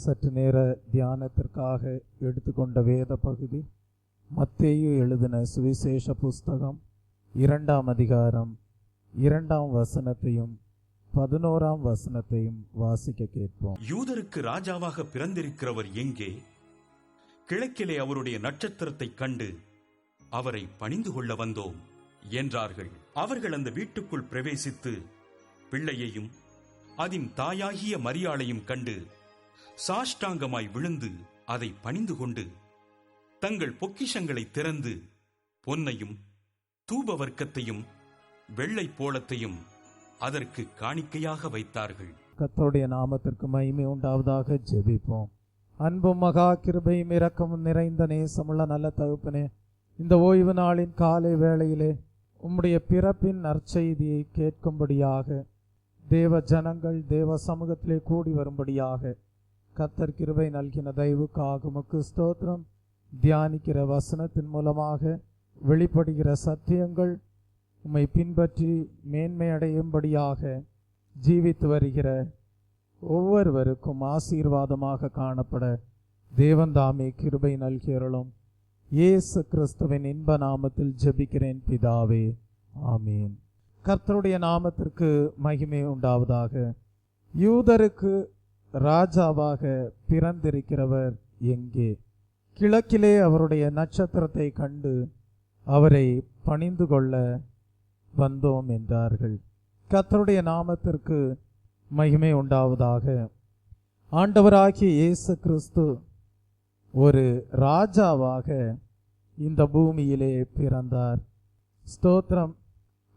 சற்று நேர தியானத்திற்காக எடுத்துக்கொண்ட வேத பகுதி மத்தேயு எழுதின சுவிசேஷ புஸ்தகம் 2ஆம் அதிகாரம் 2ஆம் வசனத்தையும் 11ஆம் வசனத்தையும் வாசிக்க கேட்போம். யூதருக்கு ராஜாவாக பிறந்திருக்கிறவர் எங்கே? கிழக்கிலே அவருடைய நட்சத்திரத்தை கண்டு அவரை பணிந்து கொள்ள வந்தோம் என்றார்கள். அவர்கள் அந்த வீட்டுக்குள் பிரவேசித்து பிள்ளையையும் அதன் தாயாகிய மரியாளையும் கண்டு சாஷ்டாங்கமாய் விழுந்து அதை பணிந்து கொண்டு தங்கள் பொக்கிஷங்களை திறந்து பொன்னையும் தூபவர்க்கத்தையும் வெள்ளை போளத்தையும் அதற்கு காணிக்கையாக வைத்தார்கள். கர்த்தருடைய நாமத்திற்கு மகிமை உண்டாவதாக. ஜெபிப்போம். அன்பும் மகா கிருபையும் இரக்கமும் நிறைந்த நேசமுள்ள நல்ல தகப்பனே, இந்த ஓய்வு நாளின் காலை வேளையிலே உம்முடைய பிறப்பின் நற்செய்தியை கேட்கும்படியாக தேவ ஜனங்கள் தேவ சமூகத்திலே கூடி வரும்படியாக கர்த்தர் கிருபை நல்கின தயவுக்காக உமக்கு ஸ்தோத்திரம். தியானிக்கிற வசனத்தின் மூலமாக வெளிப்படுகிற சத்தியங்கள் உம்மை பின்பற்றி மேன்மை அடையும்படியாக ஜீவித்து வருகிற ஒவ்வொருவருக்கும் ஆசீர்வாதமாக காணப்பட தேவன் தாமே கிருபை நல்கியருளும். இயேசு கிறிஸ்துவின் இன்ப நாமத்தில் ஜெபிக்கிறேன் பிதாவே, ஆமீன். கர்த்தருடைய நாமத்திற்கு மகிமை உண்டாவதாக. யூதருக்கு ராஜாவாக பிறந்திருக்கிறவர் எங்கே? கிழக்கிலே அவருடைய நட்சத்திரத்தை கண்டு அவரை பணிந்து கொள்ள வந்தோம் என்றார்கள். கர்த்தருடைய நாமத்திற்கு மகிமை உண்டாவதாக. ஆண்டவராகிய இயேசு கிறிஸ்து ஒரு ராஜாவாக இந்த பூமியிலே பிறந்தார். ஸ்தோத்திரம்.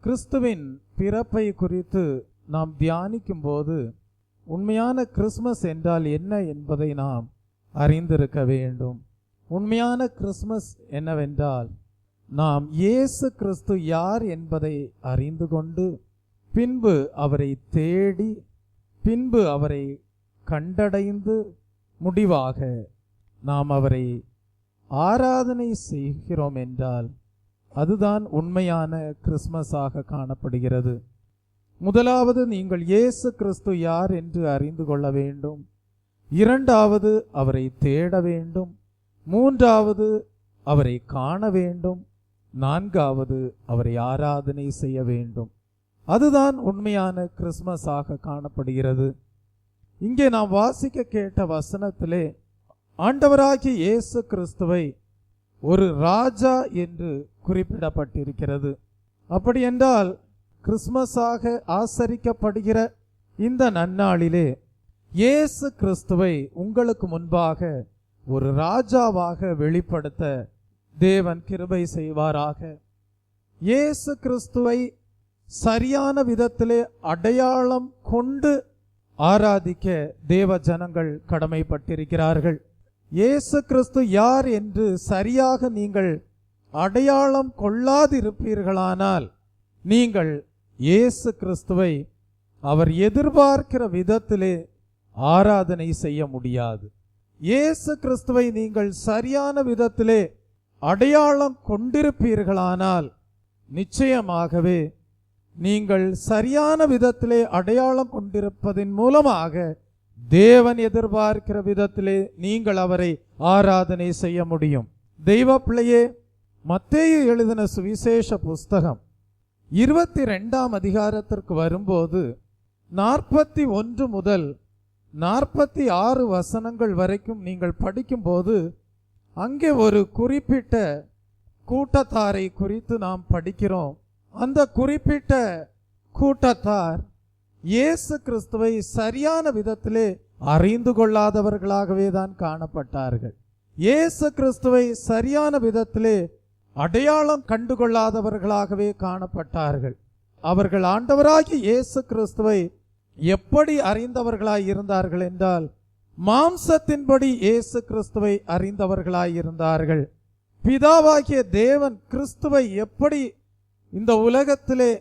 கிறிஸ்துவின் பிறப்பை குறித்து நாம் தியானிக்கும் போது உண்மையான கிறிஸ்மஸ் என்றால் என்ன என்பதை நாம் அறிந்திருக்க வேண்டும். உண்மையான கிறிஸ்மஸ் என்னவென்றால் நாம் இயேசு கிறிஸ்து யார் என்பதை அறிந்து கொண்டு பின்பு அவரை தேடி பின்பு அவரை கண்டடைந்து முடிவாக நாம் அவரை ஆராதனை செய்கிறோம் என்றால் அதுதான் உண்மையான கிறிஸ்மஸாக காணப்படுகிறது. முதலாவது நீங்கள் இயேசு கிறிஸ்து யார் என்று அறிந்து கொள்ள வேண்டும். இரண்டாவது அவரை தேட வேண்டும். மூன்றாவது அவரை காண வேண்டும். நான்காவது அவரை ஆராதனை செய்ய வேண்டும். அதுதான் உண்மையான கிறிஸ்மஸாக காணப்படுகிறது. இங்கே நாம் வாசிக்க கேட்ட வசனத்திலே ஆண்டவராகிய இயேசு கிறிஸ்துவை ஒரு ராஜா என்று குறிப்பிடப்பட்டிருக்கிறது. அப்படி என்றால் கிறிஸ்மஸாக ஆசரிக்கப்படுகிற இந்த நன்னாளிலே இயேசு கிறிஸ்துவை உங்களுக்கு முன்பாக ஒரு ராஜாவாக வெளிப்படுத்த தேவன் கிருபை செய்வாராக. இயேசு கிறிஸ்துவை சரியான விதத்திலே அடையாளம் கொண்டு ஆராதிக்க தேவ ஜனங்கள் கடமைப்பட்டிருக்கிறார்கள். இயேசு கிறிஸ்து யார் என்று சரியாக நீங்கள் அடையாளம் கொள்ளாதிருப்பீர்களானால் நீங்கள் இயேசு கிறிஸ்துவை அவர் எதிர்பார்க்கிற விதத்திலே ஆராதனை செய்ய முடியாது. இயேசு கிறிஸ்துவை நீங்கள் சரியான விதத்திலே அடையாளம் கொண்டிருப்பீர்களானால் நிச்சயமாகவே நீங்கள் சரியான விதத்திலே அடையாளம் கொண்டிருப்பதன் மூலமாக தேவன் எதிர்பார்க்கிற விதத்திலே நீங்கள் அவரை ஆராதனை செய்ய முடியும். தெய்வ பிள்ளையே, மத்தேயு எழுதின சுவிசேஷ புஸ்தகம் 22ஆம் அதிகாரத்திற்கு வரும்போது 41 முதல் 46 வசனங்கள் வரைக்கும் நீங்கள் படிக்கும்போது அங்கே ஒரு குறிப்பிட்ட கூட்டத்தாரை குறித்து நாம் படிக்கிறோம். அந்த குறிப்பிட்ட கூட்டத்தார் இயேசு கிறிஸ்துவை சரியான விதத்திலே அறிந்து கொள்ளாதவர்களாகவே தான் காணப்பட்டார்கள். இயேசு கிறிஸ்துவை சரியான விதத்திலே அடையாளம் கண்டுகொள்ளாதவர்களாகவே காணப்பட்டார்கள். அவர்கள் ஆண்டவராகிய இயேசு கிறிஸ்துவை எப்படி அறிந்தவர்களாய் இருந்தார்கள் என்றால் மாம்சத்தின்படி இயேசு கிறிஸ்துவை அறிந்தவர்களாய் இருந்தார்கள். பிதாவாகிய தேவன் கிறிஸ்துவை எப்படி இந்த உலகத்திலே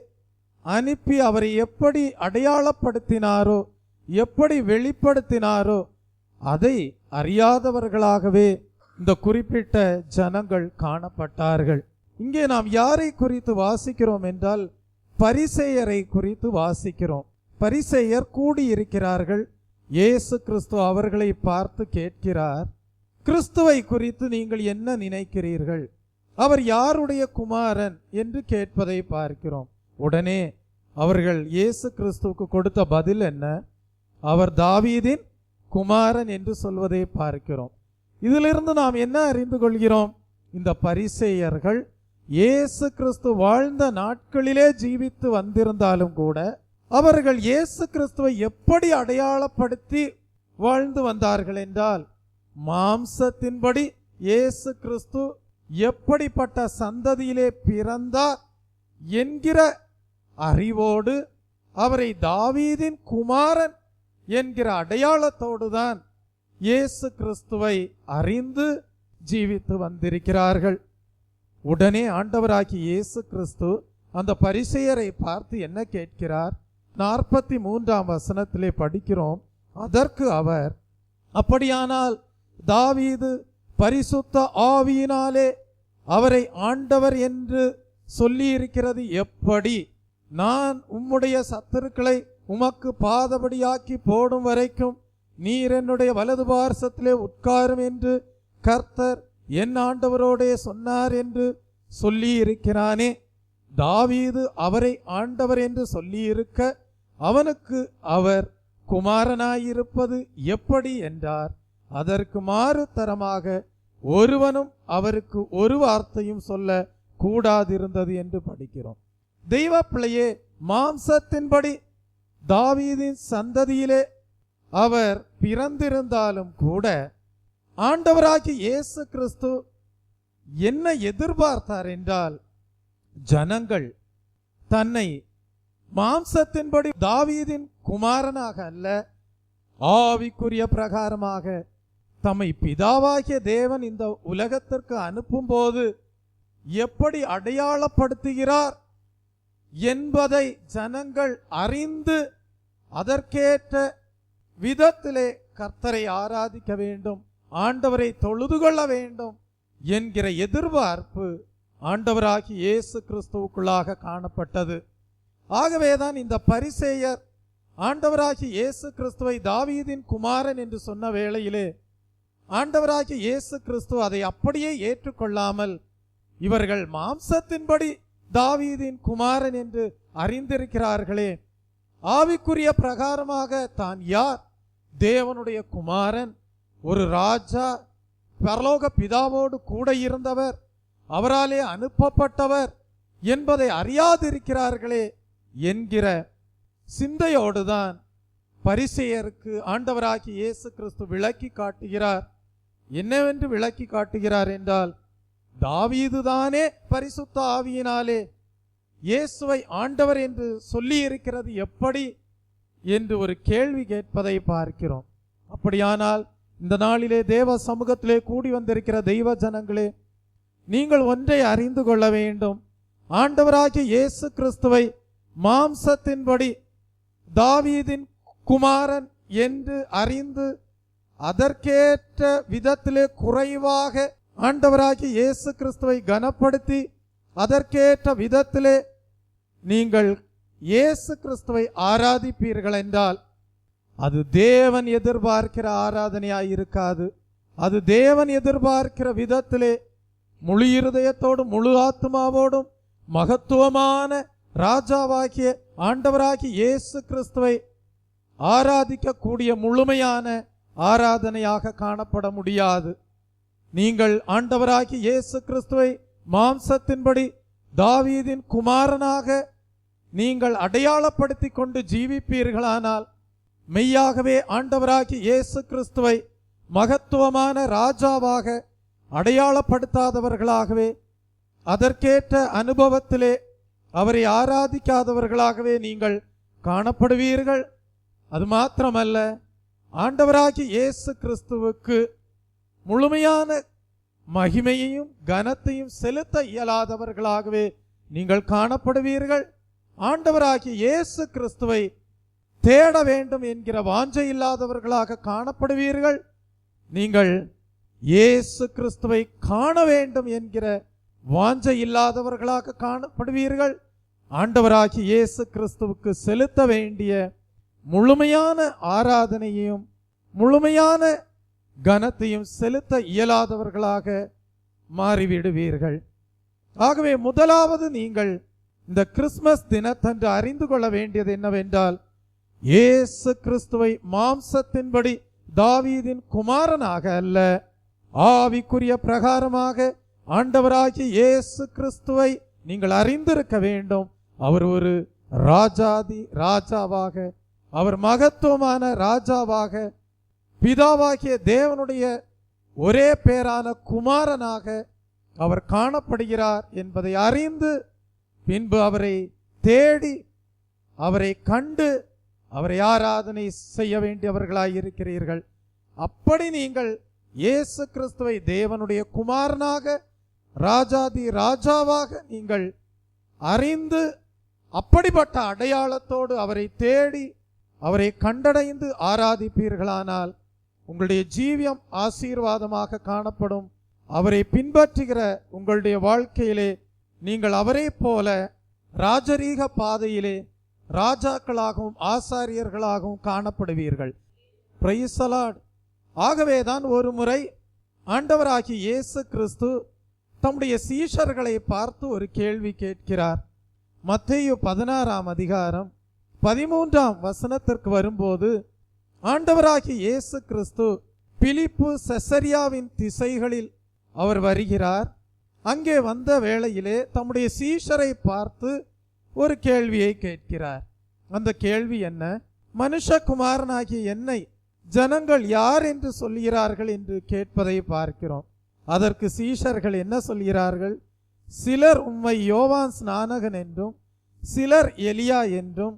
அனுப்பி அவரை எப்படி அடையாளப்படுத்தினாரோ, எப்படி வெளிப்படுத்தினாரோ அதை அறியாதவர்களாகவே இந்த குறிப்பிட்ட ஜனங்கள் காணப்பட்டார்கள். இங்கே நாம் யாரை குறித்து வாசிக்கிறோம் என்றால் பரிசேயரை குறித்து வாசிக்கிறோம். பரிசேயர் கூடியிருக்கிறார்கள். இயேசு கிறிஸ்து அவர்களை பார்த்து கேட்கிறார், கிறிஸ்துவை குறித்து நீங்கள் என்ன நினைக்கிறீர்கள்? அவர் யாருடைய குமாரன் என்று கேட்பதை பார்க்கிறோம். உடனே அவர்கள் இயேசு கிறிஸ்துவுக்கு கொடுத்த பதில் என்ன? அவர் தாவீதின் குமாரன் என்று சொல்வதை பார்க்கிறோம். இதிலிருந்து நாம் என்ன அறிந்து கொள்கிறோம்? இந்த பரிசேயர்கள் இயேசு கிறிஸ்து வாழ்ந்த நாட்களிலே ஜீவித்து வந்திருந்தாலும் கூட அவர்கள் இயேசு கிறிஸ்துவை எப்படி அடையாளப்படுத்தி வாழ்ந்து வந்தார்கள் என்றால், மாம்சத்தின்படி இயேசு கிறிஸ்து எப்படிப்பட்ட சந்ததியிலே பிறந்தார் என்கிற அறிவோடு அவரை தாவீதின் குமாரன் என்கிற அடையாளத்தோடு தான் இயேசு கிறிஸ்துவை அறிந்து ஜீவித்து வந்திருக்கிறார்கள். உடனே ஆண்டவராகிய இயேசு கிறிஸ்து அந்த பரிசேயரை பார்த்து என்ன கேட்கிறார்? 43ஆம் வசனத்திலே படிக்கிறோம். அதற்கு அவர், அப்படியானால் தாவீது பரிசுத்த ஆவியினாலே அவரை ஆண்டவர் என்று சொல்லி இருக்கிறது எப்படி? நான் உம்முடைய சத்துருக்களை உமக்கு பாதபடியாக்கி போடும் வரைக்கும் நீர் என்னுடைய வலது பார்சத்திலே உட்காரும் என்று கர்த்தர் என் ஆண்டவரோடே சொன்னார் என்று சொல்லி இருக்கிறானே. தாவீது அவரை ஆண்டவர் என்று சொல்லியிருக்க அவனுக்கு அவர் குமாரனாயிருப்பது எப்படி என்றார். அதற்கு மாறு தரமாக ஒருவனும் அவருக்கு ஒரு வார்த்தையும் சொல்ல கூடாதிருந்தது என்று படிக்கிறோம். தெய்வ பிள்ளையே, மாம்சத்தின்படி தாவீதின் சந்ததியிலே அவர் பிறந்திருந்தாலும் கூட ஆண்டவராகிய இயேசு கிறிஸ்து என்ன எதிர்பார்த்தார் என்றால், ஜனங்கள் தன்னை மாம்சத்தின்படி தாவீதின் குமாரனாக அல்ல, ஆவிக்குரிய பிரகாரமாக தம்மை பிதாவாகிய தேவன் இந்த உலகத்திற்கு அனுப்பும் போது எப்படி அடையாளப்படுத்துகிறார் என்பதை ஜனங்கள் அறிந்து அதற்கேற்ற விதத்திலே கர்த்தரை ஆராதிக்க வேண்டும், ஆண்டவரை தொழுது கொள்ள வேண்டும் என்கிற எதிர்பார்ப்பு ஆண்டவராகிய இயேசு கிறிஸ்துவுக்குள்ளாக காணப்பட்டது. ஆகவேதான் இந்த பரிசேயர் ஆண்டவராகிய இயேசு கிறிஸ்துவை தாவீதின் குமாரன் என்று சொன்ன வேளையிலே ஆண்டவராகிய இயேசு கிறிஸ்து அதை அப்படியே ஏற்றுக்கொள்ளாமல், இவர்கள் மாம்சத்தின்படி தாவீதின் குமாரன் என்று அறிந்திருக்கிறார்களே, ஆவிக்குரிய பிரகாரமாக தான் யார்? தேவனுடைய குமாரன், ஒரு ராஜா, பரலோக பிதாவோடு கூட இருந்தவர், அவராலே அனுப்பப்பட்டவர் என்பதை அறியாதிருக்கிறார்களே என்கிற சிந்தையோடுதான் பரிசேயருக்கு ஆண்டவராகிய இயேசு கிறிஸ்து விளக்கி காட்டுகிறார். என்னவென்று விளக்கி காட்டுகிறார் என்றால், தாவீதுதானே பரிசுத்த ஆவியினாலே இயேசுவை ஆண்டவர் என்று சொல்லி இருக்கிறது எப்படி என்று ஒரு கேள்வி கேட்பதை பார்க்கிறோம். அப்படியானால் இந்த நாளிலே தேவ சமூகத்திலே கூடி வந்திருக்கிற தெய்வ ஜனங்களே, நீங்கள் ஒன்றை அறிந்து கொள்ள வேண்டும். ஆண்டவராகிய இயேசு கிறிஸ்துவை மாம்சத்தின்படி தாவீதின் குமாரன் என்று அறிந்து அதற்கேற்ற விதத்திலே குறைவாக ஆண்டவராகிய இயேசு கிறிஸ்துவை கனப்படுத்தி அதற்கேற்ற விதத்திலே நீங்கள் இயேசு கிறிஸ்துவை ஆராதிப்பீர்கள் என்றால் அது தேவன் எதிர்பார்க்கிற ஆராதனையாயிருக்காது. அது தேவன் எதிர்பார்க்கிற விதத்திலே முழு இருதயத்தோடும் முழு ஆத்மாவோடும் மகத்துவமான ராஜாவாகிய ஆண்டவராகிய இயேசு கிறிஸ்துவை ஆராதிக்கக்கூடிய முழுமையான ஆராதனையாக காணப்பட முடியாது. நீங்கள் ஆண்டவராகிய இயேசு கிறிஸ்துவை மாம்சத்தின்படி தாவீதின் குமாரனாக நீங்கள் அடையாளப்படுத்தி கொண்டு ஜீவிப்பீர்களானால் மெய்யாகவே ஆண்டவராகிய இயேசு கிறிஸ்துவை மகத்துவமான ராஜாவாக அடையாளப்படுத்தாதவர்களாகவே, அதற்கேற்ற அனுபவத்திலே அவரை ஆராதிக்காதவர்களாகவே நீங்கள் காணப்படுவீர்கள். அது மாத்திரமல்ல, ஆண்டவராகிய இயேசு கிறிஸ்துவுக்கு முழுமையான மகிமையையும் கனத்தையும் செலுத்த இயலாதவர்களாகவே நீங்கள் காணப்படுவீர்கள். ஆண்டவராகிய இயேசு கிறிஸ்துவை தேட வேண்டும் என்கிற வாஞ்சை இல்லாதவர்களாக காணப்படுவீர்கள். நீங்கள் இயேசு கிறிஸ்துவை காண வேண்டும் என்கிற வாஞ்சை இல்லாதவர்களாக காணப்படுவீர்கள். ஆண்டவராகிய இயேசு கிறிஸ்துவுக்கு செலுத்த வேண்டிய முழுமையான ஆராதனையையும் முழுமையான கனத்தையும் செலுத்த இயலாதவர்களாக மாறிவிடுவீர்கள். ஆகவே முதலாவது நீங்கள் இந்த கிறிஸ்துமஸ் தினத்தன்று அறிந்து கொள்ள வேண்டியது என்னவென்றால், இயேசு கிறிஸ்துவை மாம்சத்தின்படி தாவீதின் குமாரனாக அல்ல, ஆவிக்குரிய பிரகாரமாக ஆண்டவராகிய இயேசு கிறிஸ்துவை நீங்கள் அறிந்திருக்க வேண்டும். அவர் ஒரு ராஜாதி ராஜாவாக, அவர் மகத்துவமான ராஜாவாக, பிதாவாகிய தேவனுடைய ஒரே பேரான குமாரனாக அவர் காணப்படுகிறார் என்பதை அறிந்து பின்பு அவரை தேடி அவரை கண்டு அவரை ஆராதனை செய்ய வேண்டியவர்களாய் இருக்கிறீர்கள். அப்படி நீங்கள் இயேசு கிறிஸ்துவை தேவனுடைய குமாரனாக ராஜாதி ராஜாவாக நீங்கள் அறிந்து அப்படிப்பட்ட அடையாளத்தோடு அவரை தேடி அவரை கண்டடைந்து ஆராதிப்பீர்களானால் உங்களுடைய ஜீவியம் ஆசீர்வாதமாக காணப்படும். அவரை பின்பற்றுகிற உங்களுடைய வாழ்க்கையிலே நீங்கள் அவரை போல ராஜரீக பாதையிலே ராஜாக்களாகவும் ஆசாரியர்களாகவும் காணப்படுவீர்கள். Price the Lord. ஆகவேதான் ஒரு முறை ஆண்டவராகிய இயேசு கிறிஸ்து தம்முடைய சீஷர்களை பார்த்து ஒரு கேள்வி கேட்கிறார். மத்தேயு 16ஆம் அதிகாரம் 13ஆம் வசனத்திற்கு வரும்போது, ஆண்டவராகிய இயேசு கிறிஸ்து பிலிப்பு செசரியாவின் திசைகளில் அவர் வருகிறார். அங்கே வந்த வேளையிலே தம்முடைய சீஷரை பார்த்து ஒரு கேள்வியை கேட்கிறார். அந்த கேள்வி என்ன? மனுஷகுமாரனாகிய என்னை ஜனங்கள் யார் என்று சொல்கிறார்கள் என்று கேட்பதை பார்க்கிறோம். அதற்கு சீஷர்கள் என்ன சொல்கிறார்கள்? சிலர் உம்மை யோவான் ஸ்நானகன் என்றும், சிலர் எலியா என்றும்,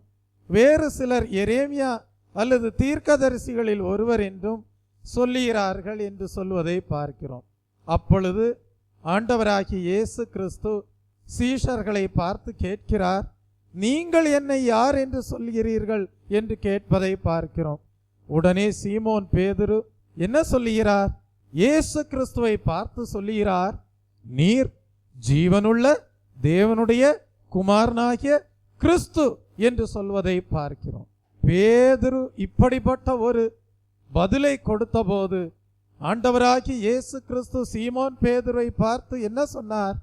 வேறு சிலர் எரேமியா அல்லது தீர்க்கதரிசிகளில் ஒருவர் என்றும் சொல்லுகிறார்கள் என்று சொல்வதை பார்க்கிறோம். அப்பொழுது ஆண்டவராகிய இயேசு கிறிஸ்து சீஷர்களை பார்த்து கேட்கிறார், நீங்கள் என்னை யார் என்று சொல்கிறீர்கள் என்று கேட்பதை பார்க்கிறோம். உடனே சீமோன் பேதுரு என்ன சொல்லுகிறார்? இயேசு கிறிஸ்துவை பார்த்து சொல்லுகிறார், நீர் ஜீவனுள்ள தேவனுடைய குமாரனாகிய கிறிஸ்து என்று சொல்வதை பார்க்கிறோம். பேதுரு இப்படிப்பட்ட ஒரு பதிலை கொடுத்த போது ஆண்டவராகிய இயேசு கிறிஸ்து சீமோன் பேதுருவை பார்த்து என்ன சொன்னார்?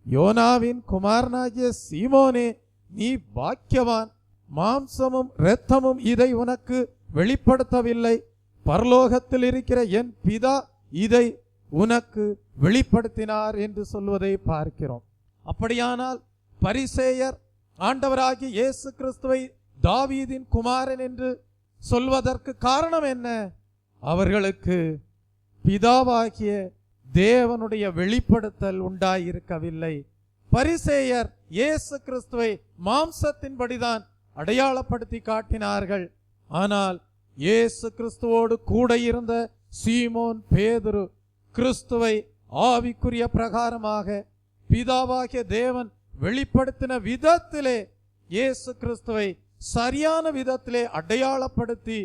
யோனாவின் குமாரனாகிய சீமோனே, நீ பாக்கியவான், மாம்சமும் இரத்தமும் இதை உனக்கு வெளிப்படுத்தவில்லை, பரலோகத்தில் இருக்கிற என் பிதா இதை உனக்கு வெளிப்படுத்தினார் என்று சொல்வதை பார்க்கிறோம். அப்படியானால் பரிசேயர் ஆண்டவராகிய இயேசு கிறிஸ்துவை தாவீதின் குமாரன் என்று சொல்வதற்கு காரணம் என்ன? அவர்களுக்கு பிதாவாகிய தேவனுடைய வெளிப்படுத்தல் உண்டாயிருக்கவில்லை. பரிசேயர் இயேசு கிறிஸ்துவை மாம்சத்தின்படிதான் அடையாளப்படுத்தி காட்டினார்கள். ஆனால் இயேசு கிறிஸ்துவோடு கூட இருந்த சீமோன் பேதுரு கிறிஸ்துவை ஆவிக்குரிய பிரகாரமாக பிதாவாகிய தேவன் வெளிப்படுத்தின விதத்திலே இயேசு கிறிஸ்துவை சரியான விதத்திலே அடையாளப்படுத்தி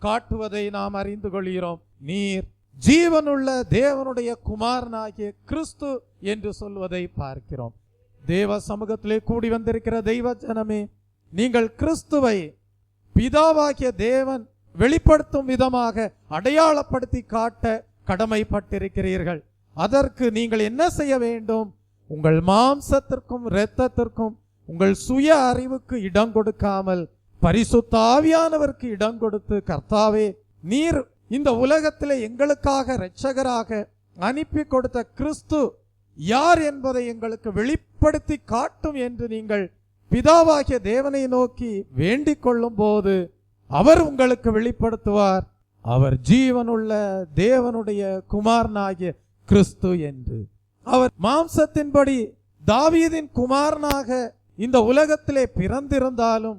காட்டுவதை நாம் அறிந்து கொள்கிறோம். நீர் ஜீவனுள்ள தேவனுடைய குமாரனாகிய கிறிஸ்து என்று சொல்வதை பார்க்கிறோம். தேவ சமூகத்திலே கூடி வந்திருக்கிற தெய்வ ஜனமே, நீங்கள் கிறிஸ்துவை பிதாவாகிய தேவன் வெளிப்படுத்தும் விதமாக அடையாளப்படுத்தி காட்ட கடமைப்பட்டிருக்கிறீர்கள். அதற்கு நீங்கள் என்ன செய்ய வேண்டும்? உங்கள் மாம்சத்திற்கும் இரத்தத்திற்கும் உங்கள் சுய அறிவுக்கு இடம் கொடுக்காமல் பரிசுத்த ஆவியானவருக்கு இடம் கொடுத்து, கர்த்தாவே, நீர் இந்த உலகத்திலே எங்களுக்காக இரட்சகராக அனுப்பி கொடுத்த கிறிஸ்து யார் என்பதை எங்களுக்கு வெளிப்படுத்தி காட்டும் என்று நீங்கள் பிதாவாகிய தேவனை நோக்கி வேண்டிக் கொள்ளும் போது அவர் உங்களுக்கு வெளிப்படுத்துவார், அவர் ஜீவனுள்ள தேவனுடைய குமாரனாகிய கிறிஸ்து என்று. அவர் மாம்சத்தின்படி தாவீதின் குமாரனாக இந்த உலகத்திலே பிறந்திருந்தாலும்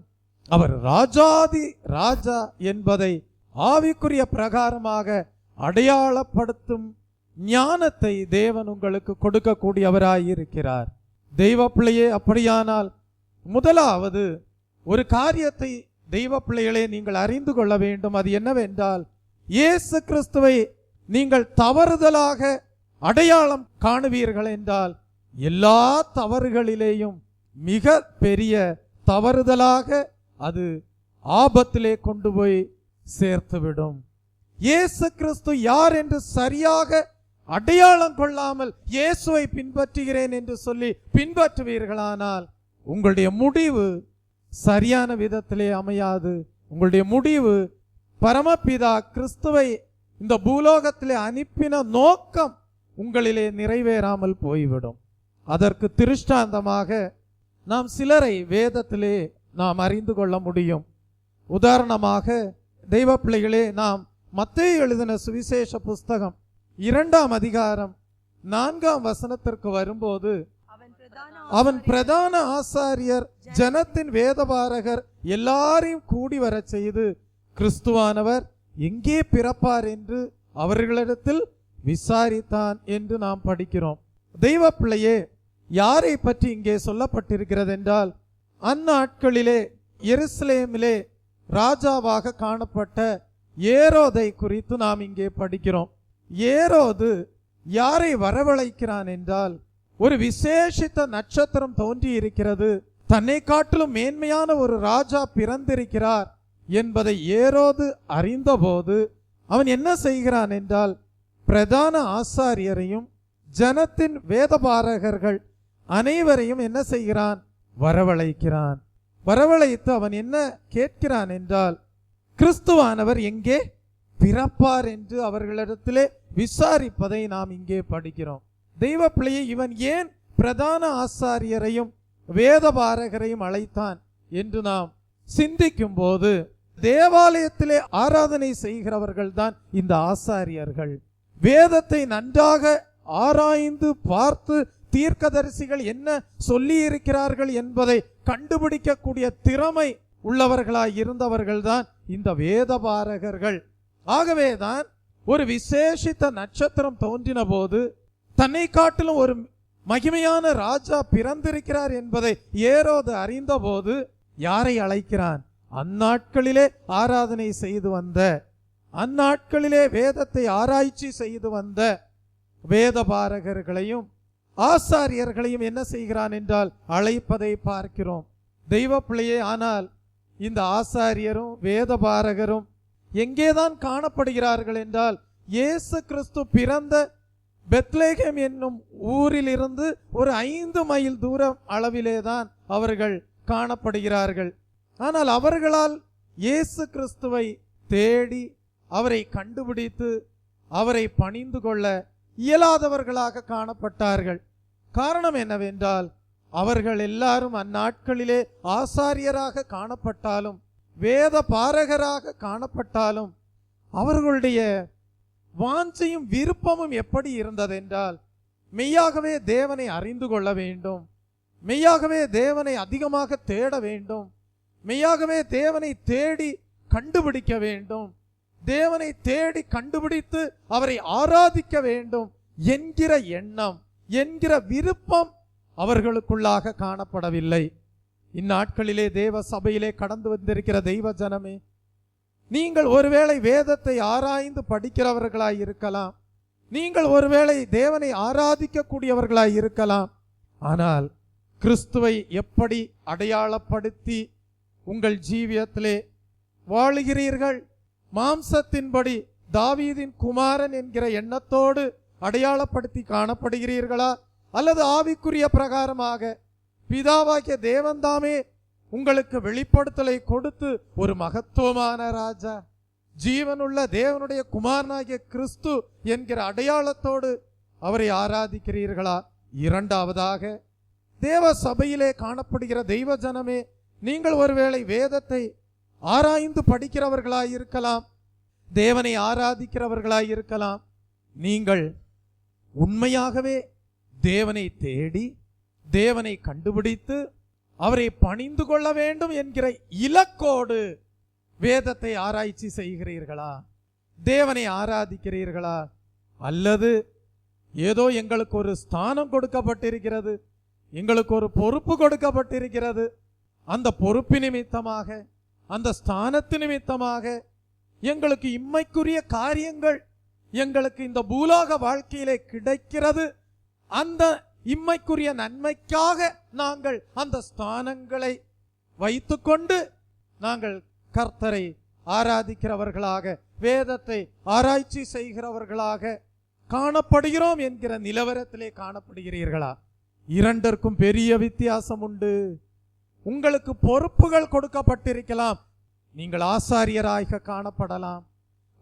அவர் ராஜாதி ராஜா என்பதை ஆவிக்குரிய பிரகாரமாக அடையாளப்படுத்தும் ஞானத்தை தேவன் உங்களுக்கு கொடுக்கக்கூடியவராயிருக்கிறார். தெய்வ பிள்ளையே, அப்படியானால் முதலாவது ஒரு காரியத்தை தெய்வ பிள்ளைகளே நீங்கள் அறிந்து கொள்ள வேண்டும். அது என்னவென்றால், இயேசு கிறிஸ்துவை நீங்கள் தவறுதலாக அடையாளம் காணுவீர்கள் என்றால் எல்லா தவறுகளிலேயும் மிக பெரிய தவறுதலாக அது ஆபத்திலே கொண்டு போய் சேர்த்துவிடும். இயேசு கிறிஸ்து யார் என்று சரியாக அடையாளம் கொள்ளாமல் இயேசுவை பின்பற்றுகிறேன் என்று சொல்லி பின்பற்றுவீர்களானால் உங்களுடைய முடிவு சரியான விதத்திலே அமையாது. உங்களுடைய முடிவு பரமபிதா கிறிஸ்துவை இந்த பூலோகத்திலே அனுப்பின நோக்கம் உங்களிலே நிறைவேறாமல் போய்விடும். அதற்கு திருஷ்டாந்தமாக நாம் சிலரை வேதத்திலே நாம் அறிந்து கொள்ள முடியும். உதாரணமாக தெய்வ பிள்ளைகளே, நாம் மத்தேயு எழுதின சுவிசேஷ புஸ்தகம் 2ஆம் அதிகாரம் 4ஆம் வசனத்திற்கு வரும்போது, அவன் பிரதான ஆசாரியர் ஜனத்தின் வேதபாரகர் எல்லாரையும் கூடி வர செய்து கிறிஸ்துவானவர் எங்கே பிறப்பார் என்று அவர்களிடத்தில் விசாரித்தான் என்று நாம் படிக்கிறோம். தெய்வ பிள்ளையே, யாரை பற்றி இங்கே சொல்லப்பட்டிருக்கிறது என்றால், அந்நாட்களிலே எருசலேமிலே ராஜாவாக காணப்பட்ட ஏரோதை குறித்து நாம் இங்கே படிக்கிறோம். ஏரோது யாரை வரவழைக்கிறான் என்றால், ஒரு விசேஷித்த நட்சத்திரம் தோன்றி இருக்கிறது, தன்னை காட்டிலும் மேன்மையான ஒரு ராஜா பிறந்திருக்கிறார் என்பதை ஏரோது அறிந்தபோது அவன் என்ன செய்கிறான் என்றால், பிரதான ஆசாரியரையும் ஜனத்தின் வேதபாரகர்கள் அனைவரையும் என்ன செய்கிறான்? வரவழைக்கிறான். வரவழைத்து அவன் என்ன கேட்கிறான் என்றால், கிறிஸ்துவானவர் எங்கே பிறப்பார் என்று அவர்களிடத்திலே விசாரிப்பதை நாம் இங்கே படிக்கிறோம். தெய்வ பிள்ளையை, இவன் ஏன் பிரதான ஆசாரியரையும் வேதபாரகரையும் அழைத்தான் என்று நாம் சிந்திக்கும் போது, தேவாலயத்திலே ஆராதனை செய்கிறவர்கள் தான் இந்த ஆசாரியர்கள். வேதத்தை நன்றாக ஆராய்ந்து பார்த்து தீர்க்கதரிசிகள் என்ன சொல்லி இருக்கிறார்கள் என்பதை கண்டுபிடிக்கக்கூடிய திறமை உள்ளவர்களாய் இருந்தவர்கள் தான் இந்த வேதபாரகர்கள். ஆகவேதான் ஒரு விசேஷித்த நட்சத்திரம் தோன்றின போது தன்னை காட்டிலும் ஒரு மகிமையான ராஜா பிறந்திருக்கிறார் என்பதை ஏரோது அறிந்த போது யாரை அழைக்கிறான்? அந்நாட்களிலே ஆராதனை செய்து வந்த, அந்நாட்களிலே வேதத்தை ஆராய்ச்சி செய்து வந்த வேதபாரகர்களையும் ஆசாரியர்களையும் என்ன செய்கிறான் என்றால் அழைப்பதை பார்க்கிறோம். தெய்வ பிள்ளையே, ஆனால் இந்த ஆசாரியரும் வேதபாரகரும் எங்கேதான் காணப்படுகிறார்கள் என்றால், இயேசு கிறிஸ்து பிறந்த பெத்லேகேம் என்னும் ஊரிலிருந்து ஒரு 5 மைல் தூரம் அளவிலே தான் அவர்கள் காணப்படுகிறார்கள். ஆனால் அவர்களால் இயேசு கிறிஸ்துவை தேடி அவரை கண்டுபிடித்து அவரை பணிந்து கொள்ள இயலாதவர்களாக காணப்பட்டார்கள். காரணம் என்னவென்றால், அவர்கள் எல்லாரும் அந்நாட்களிலே ஆசாரியராக காணப்பட்டாலும் வேத பாரகராக காணப்பட்டாலும் அவர்களுடைய வாஞ்சையும் விருப்பமும் எப்படி இருந்ததென்றால், மெய்யாகவே தேவனை அறிந்து கொள்ள வேண்டும், மெய்யாகவே தேவனை அதிகமாக தேட வேண்டும், மெய்யாகவே தேவனை தேடி கண்டுபிடிக்க வேண்டும், தேவனை தேடி கண்டுபிடித்து அவரை ஆராதிக்க வேண்டும் என்கிற எண்ணம், என்கிற விருப்பம் அவர்களுக்குள்ளாக காணப்படவில்லை. இந்நாட்களிலே தேவ சபையிலே கடந்து வந்திருக்கிற தெய்வ ஜனமே, நீங்கள் ஒருவேளை வேதத்தை ஆராய்ந்து படிக்கிறவர்களாய் இருக்கலாம், நீங்கள் ஒருவேளை தேவனை ஆராதிக்க கூடியவர்களாய் இருக்கலாம். ஆனால் கிறிஸ்துவை எப்படி அடையாளப்படுத்தி உங்கள் ஜீவியத்திலே வாழுகிறீர்கள்? மாம்சத்தின்படி தாவீதின் குமாரன் என்கிற எண்ணத்தோடு அடையாளப்படுத்தி காணப்படுகிறீர்களா? அல்லது ஆவிக்குரிய பிரகாரமாக பிதாவாகிய தேவன்தாமே உங்களுக்கு வெளிப்படுத்தலை கொடுத்து ஒரு மகத்துவமான ராஜா, ஜீவனுள்ள தேவனுடைய குமாரனாகிய கிறிஸ்து என்கிற அடையாளத்தோடு அவரை ஆராதிக்கிறீர்களா? இரண்டாவதாக, தேவ சபையிலே காணப்படுகிற தெய்வ ஜனமே, நீங்கள் ஒருவேளை வேதத்தை ஆராய்ந்து படிக்கிறவர்களாய் இருக்கலாம், தேவனை ஆராதிக்கிறவர்களாய் இருக்கலாம். நீங்கள் உண்மையாகவே தேவனை தேடி தேவனை கண்டுபிடித்து அவரை பணிந்து கொள்ள வேண்டும் என்கிற இலக்கோடு வேதத்தை ஆராய்ச்சி செய்கிறீர்களா? தேவனை ஆராதிக்கிறீர்களா? அல்லது ஏதோ எங்களுக்கு ஒரு ஸ்தானம் கொடுக்கப்பட்டிருக்கிறது, எங்களுக்கு ஒரு பொறுப்பு கொடுக்கப்பட்டிருக்கிறது, அந்த பொறுப்பு நிமித்தமாக, அந்த ஸ்தானத்து நிமித்தமாக எங்களுக்கு இம்மைக்குரிய காரியங்கள் எங்களுக்கு இந்த பூலோக வாழ்க்கையிலே கிடைக்கிறது, அந்த இம்மைக்குரிய நன்மைக்காக நாங்கள் அந்த ஸ்தானங்களை வைத்துக்கொண்டு நாங்கள் கர்த்தரை ஆராதிக்கிறவர்களாக, வேதத்தை ஆராய்ச்சி செய்கிறவர்களாக காணப்படுகிறோம் என்கிற நிலவரத்திலே காணப்படுகிறீர்களா? இரண்டிற்கும் பெரிய வித்தியாசம் உண்டு. உங்களுக்கு பொறுப்புகள் கொடுக்கப்பட்டிருக்கலாம், நீங்கள் ஆசாரியராக காணப்படலாம்.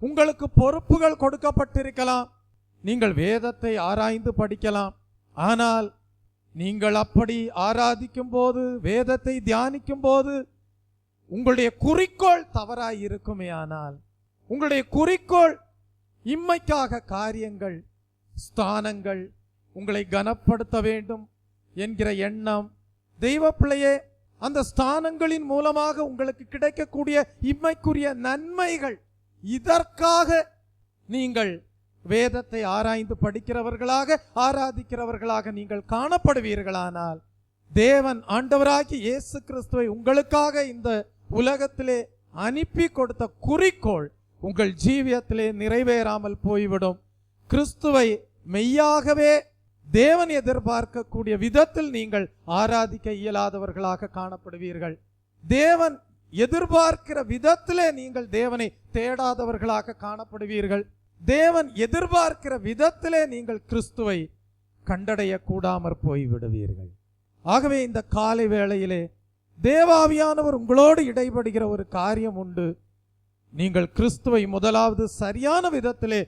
உங்களுக்கு பொறுப்புகள் கொடுக்கப்பட்டிருக்கலாம், நீங்கள் வேதத்தை ஆராய்ந்து படிக்கலாம். ஆனால் நீங்கள் அப்படி ஆராதிக்கும் போது, வேதத்தை தியானிக்கும் போது உங்களுடைய குறிக்கோள் தவறாய் இருக்குமே ஆனால், உங்களுடைய குறிக்கோள் இம்மைக்காக காரியங்கள், ஸ்தானங்கள், உங்களை கனப்படுத்த வேண்டும் என்கிற எண்ணம், தெய்வ பிள்ளையே, அந்த ஸ்தானங்களின் மூலமாக உங்களுக்கு கிடைக்கக்கூடிய இம்மைக்குரிய நன்மைகள், இதற்காக நீங்கள் வேதத்தை ஆராய்ந்து படிக்கிறவர்களாக, ஆராதிக்கிறவர்களாக நீங்கள் காணப்படுவீர்களானால், தேவன் ஆண்டவராகிய இயேசு கிறிஸ்துவை உங்களுக்காக இந்த உலகத்திலே அனுப்பி கொடுத்த குறிக்கோள் உங்கள் ஜீவியத்திலே நிறைவேறாமல் போய்விடும். கிறிஸ்துவை மெய்யாகவே தேவன் எதிர்பார்க்கக்கூடிய விதத்தில் நீங்கள் ஆராதிக்க இயலாதவர்களாக காணப்படுவீர்கள். தேவன் எதிர்பார்க்கிற விதத்திலே நீங்கள் தேவனை தேடாதவர்களாக காணப்படுவீர்கள். தேவன் எதிர்பார்க்கிற விதத்திலே நீங்கள் கிறிஸ்துவை கண்டடைய கூடாமற் போய்விடுவீர்கள். ஆகவே இந்த காலை வேளையிலே தேவாவியானவர் உங்களோடு இடைபடுகிற ஒரு காரியம் உண்டு. நீங்கள் கிறிஸ்துவை முதலாவது சரியான விதத்திலே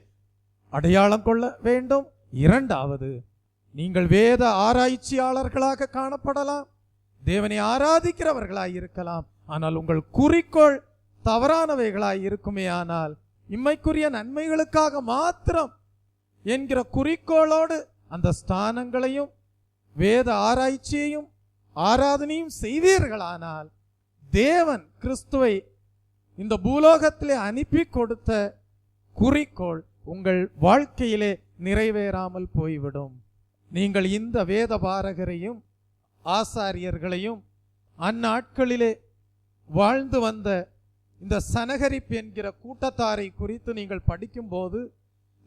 அடையாளம் கொள்ள வேண்டும். இரண்டாவது, நீங்கள் வேத ஆராய்ச்சியாளர்களாக காணப்படலாம், தேவனை ஆராதிக்கிறவர்களாய் இருக்கலாம். ஆனால் உங்கள் குறிக்கோள் தவறானவைகளாய் இருக்குமே ஆனால், இம்மைக்குரிய நன்மைகளுக்காக மாத்திரம் என்கிற குறிக்கோளோடு அந்த ஸ்தானங்களையும் வேத ஆராய்ச்சியையும் ஆராதனையும் செய்வீர்களானால், தேவன் கிறிஸ்துவை இந்த பூலோகத்திலே அனுப்பி கொடுத்த குறிக்கோள் உங்கள் வாழ்க்கையிலே நிறைவேறாமல் போய்விடும். நீங்கள் இந்த வேத பாரகரையும் ஆசாரியர்களையும் அந்நாட்களிலே வாழ்ந்து வந்த இந்த சனகரிப்பு என்கிற கூட்டத்தாரை குறித்து நீங்கள் படிக்கும்போது,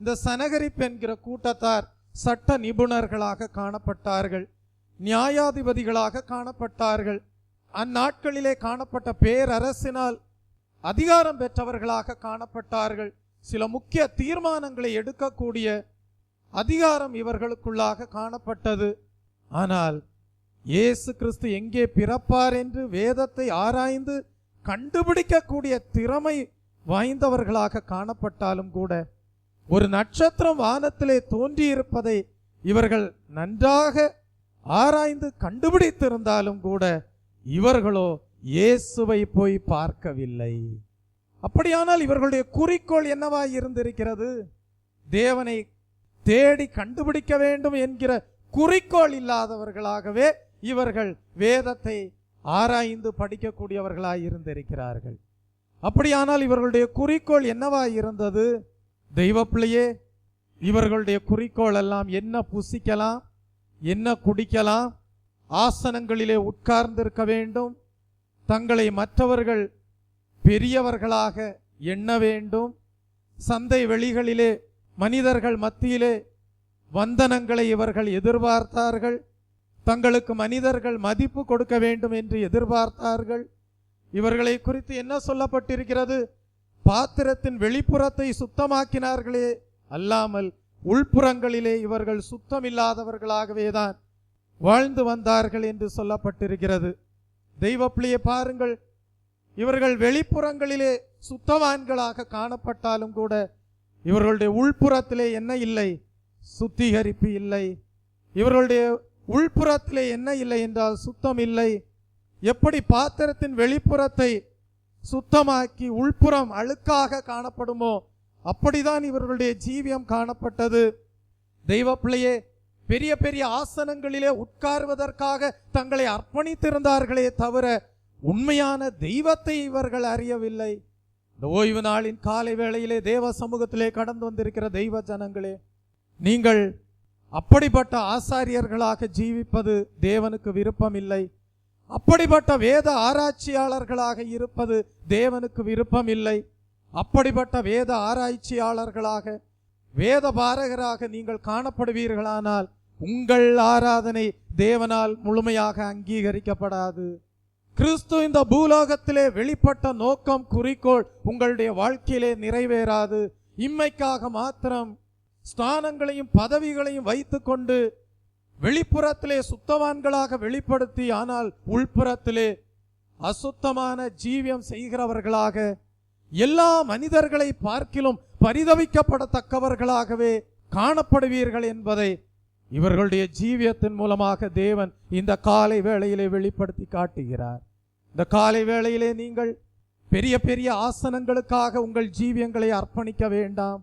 இந்த சனகரிப்பு என்கிற கூட்டத்தார் சட்ட நிபுணர்களாக காணப்பட்டார்கள், நியாயாதிபதிகளாக காணப்பட்டார்கள். அந்நாட்களிலே காணப்பட்ட பேரரசினால் அதிகாரம் பெற்றவர்களாக காணப்பட்டார்கள். சில முக்கிய தீர்மானங்களை எடுக்கக்கூடிய அதிகாரம் இவர்களுக்குள்ளாக காணப்பட்டது. ஆனால் இயேசு கிறிஸ்து எங்கே பிறப்பார் என்று வேதத்தை ஆராய்ந்து கண்டுபிடிக்கக்கூடிய திறமை வாய்ந்தவர்களாக காணப்பட்டாலும் கூட, ஒரு நட்சத்திரம் வானத்திலே தோன்றியிருப்பதை இவர்கள் நன்றாக ஆராய்ந்து கண்டுபிடித்திருந்தாலும் கூட, இவர்களோ இயேசுவை போய் பார்க்கவில்லை. அப்படியானால் இவர்களுடைய குறிக்கோள் என்னவாய் இருந்திருக்கிறது? தேவனை தேடி கண்டுபிடிக்க வேண்டும் என்கிற குறிக்கோள் இல்லாதவர்களாகவே இவர்கள் வேதத்தை ஆராய்ந்து படிக்கக்கூடியவர்களாய் இருந்திருக்கிறார்கள். அப்படியானால் இவர்களுடைய குறிக்கோள் என்னவாய் இருந்தது? தெய்வ பிள்ளையே, இவர்களுடைய குறிக்கோள் எல்லாம் என்ன புசிக்கலாம், என்ன குடிக்கலாம், ஆசனங்களிலே உட்கார்ந்திருக்க வேண்டும், தங்களை மற்றவர்கள் பெரியவர்களாக எண்ண வேண்டும், சந்தை வெளிகளிலே மனிதர்கள் மத்தியிலே வந்தனங்களை இவர்கள் எதிர்பார்த்தார்கள், தங்களுக்கு மனிதர்கள் மதிப்பு கொடுக்க வேண்டும் என்று எதிர்பார்த்தார்கள். இவர்களை குறித்து என்ன சொல்லப்பட்டிருக்கிறது? பாத்திரத்தின் வெளிப்புறத்தை சுத்தமாக்கினார்களே அல்லாமல் உள்புறங்களிலே இவர்கள் சுத்தமில்லாதவர்களாகவே தான் வாழ்ந்து வந்தார்கள் என்று சொல்லப்பட்டிருக்கிறது. தெய்வ பிள்ளையை பாருங்கள், இவர்கள் வெளிப்புறங்களிலே சுத்தவான்களாக காணப்பட்டாலும் கூட இவர்களுடைய உள்புறத்திலே என்ன இல்லை? சுத்திகரிப்பு இல்லை. இவர்களுடைய உள்புறத்திலே என்ன இல்லை என்றால் சுத்தம் இல்லை. எப்படி பாத்திரத்தின் வெளிப்புறத்தை சுத்தமாக்கி உள்புறம் அழுக்காக காணப்படுமோ அப்படிதான் இவர்களுடைய ஜீவியம் காணப்பட்டது. தெய்வ பிள்ளையே, பெரிய பெரிய ஆசனங்களிலே உட்கார்வதற்காக தங்களை அர்ப்பணித்திருந்தார்களே தவிர உண்மையான தெய்வத்தை இவர்கள் அறியவில்லை. இந்த ஓய்வு நாளின் காலை வேளையிலே தேவ சமூகத்திலே கடந்து வந்திருக்கிற தெய்வ ஜனங்களே, நீங்கள் அப்படிப்பட்ட ஆசாரியர்களாக ஜீவிப்பது தேவனுக்கு விருப்பம் இல்லை. அப்படிப்பட்ட வேத ஆராய்ச்சியாளர்களாக இருப்பது தேவனுக்கு விருப்பம் இல்லை. அப்படிப்பட்ட வேத ஆராய்ச்சியாளர்களாக, வேத பாரகராக நீங்கள் காணப்படுவீர்களானால் உங்கள் ஆராதனை தேவனால் முழுமையாக அங்கீகரிக்கப்படாது. கிறிஸ்து இந்த பூலோகத்திலே வெளிப்பட்ட நோக்கம், குறிக்கோள் உங்களுடைய வாழ்க்கையிலே நிறைவேறாது. இம்மைக்காக மாத்திரம் ஸ்தானங்களையும் பதவிகளையும் வைத்துக்கொண்டு வெளிப்புறத்திலே சுத்தவான்களாக வெளிப்படுத்தி, ஆனால் உள்புறத்திலே அசுத்தமான ஜீவியம் செய்கிறவர்களாக, எல்லா மனிதர்களை பார்க்கிலும் பரிதவிக்கப்படத்தக்கவர்களாகவே காணப்படுவீர்கள் என்பதை இவர்களுடைய ஜீவியத்தின் மூலமாக தேவன் இந்த காலை வேளையிலே வெளிப்படுத்தி காட்டுகிறார். இந்த காலை வேளையிலே நீங்கள் பெரிய பெரிய ஆசனங்களுக்காக உங்கள் ஜீவியங்களை அர்ப்பணிக்க வேண்டாம்.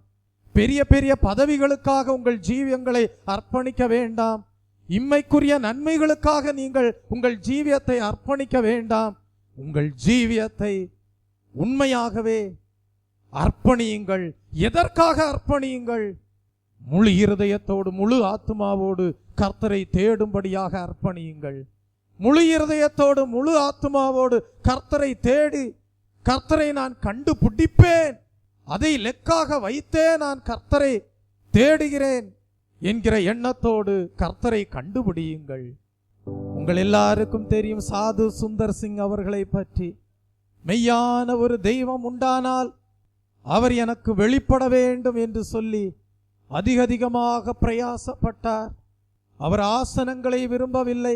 பெரிய பெரிய பதவிகளுக்காக உங்கள் ஜீவியங்களை அர்ப்பணிக்க வேண்டாம். இம்மைக்குரிய நன்மைகளுக்காக நீங்கள் உங்கள் ஜீவியத்தை அர்ப்பணிக்க வேண்டாம். உங்கள் ஜீவியத்தை உண்மையாகவே அர்ப்பணியுங்கள். எதற்காக அர்ப்பணியுங்கள்? முழு இருதயத்தோடு முழு ஆத்துமாவோடு கர்த்தரை தேடும்படியாக அர்ப்பணியுங்கள். முழு இருதயத்தோடு முழு ஆத்துமாவோடு கர்த்தரை தேடி, கர்த்தரை நான் கண்டுபிடிப்பேன், அதை லெக்காக வைத்தே நான் கர்த்தரை தேடுகிறேன் என்கிற எண்ணத்தோடு கர்த்தரை கண்டுபிடியுங்கள். உங்கள் எல்லாருக்கும் தெரியும் சாது சுந்தர் சிங் அவர்களை பற்றி. மெய்யான ஒரு தெய்வம் உண்டானால் அவர் எனக்கு வெளிப்பட வேண்டும் என்று சொல்லி அதிகமாக பிரயாசப்பட்டார். அவர் ஆசனங்களை விரும்பவில்லை,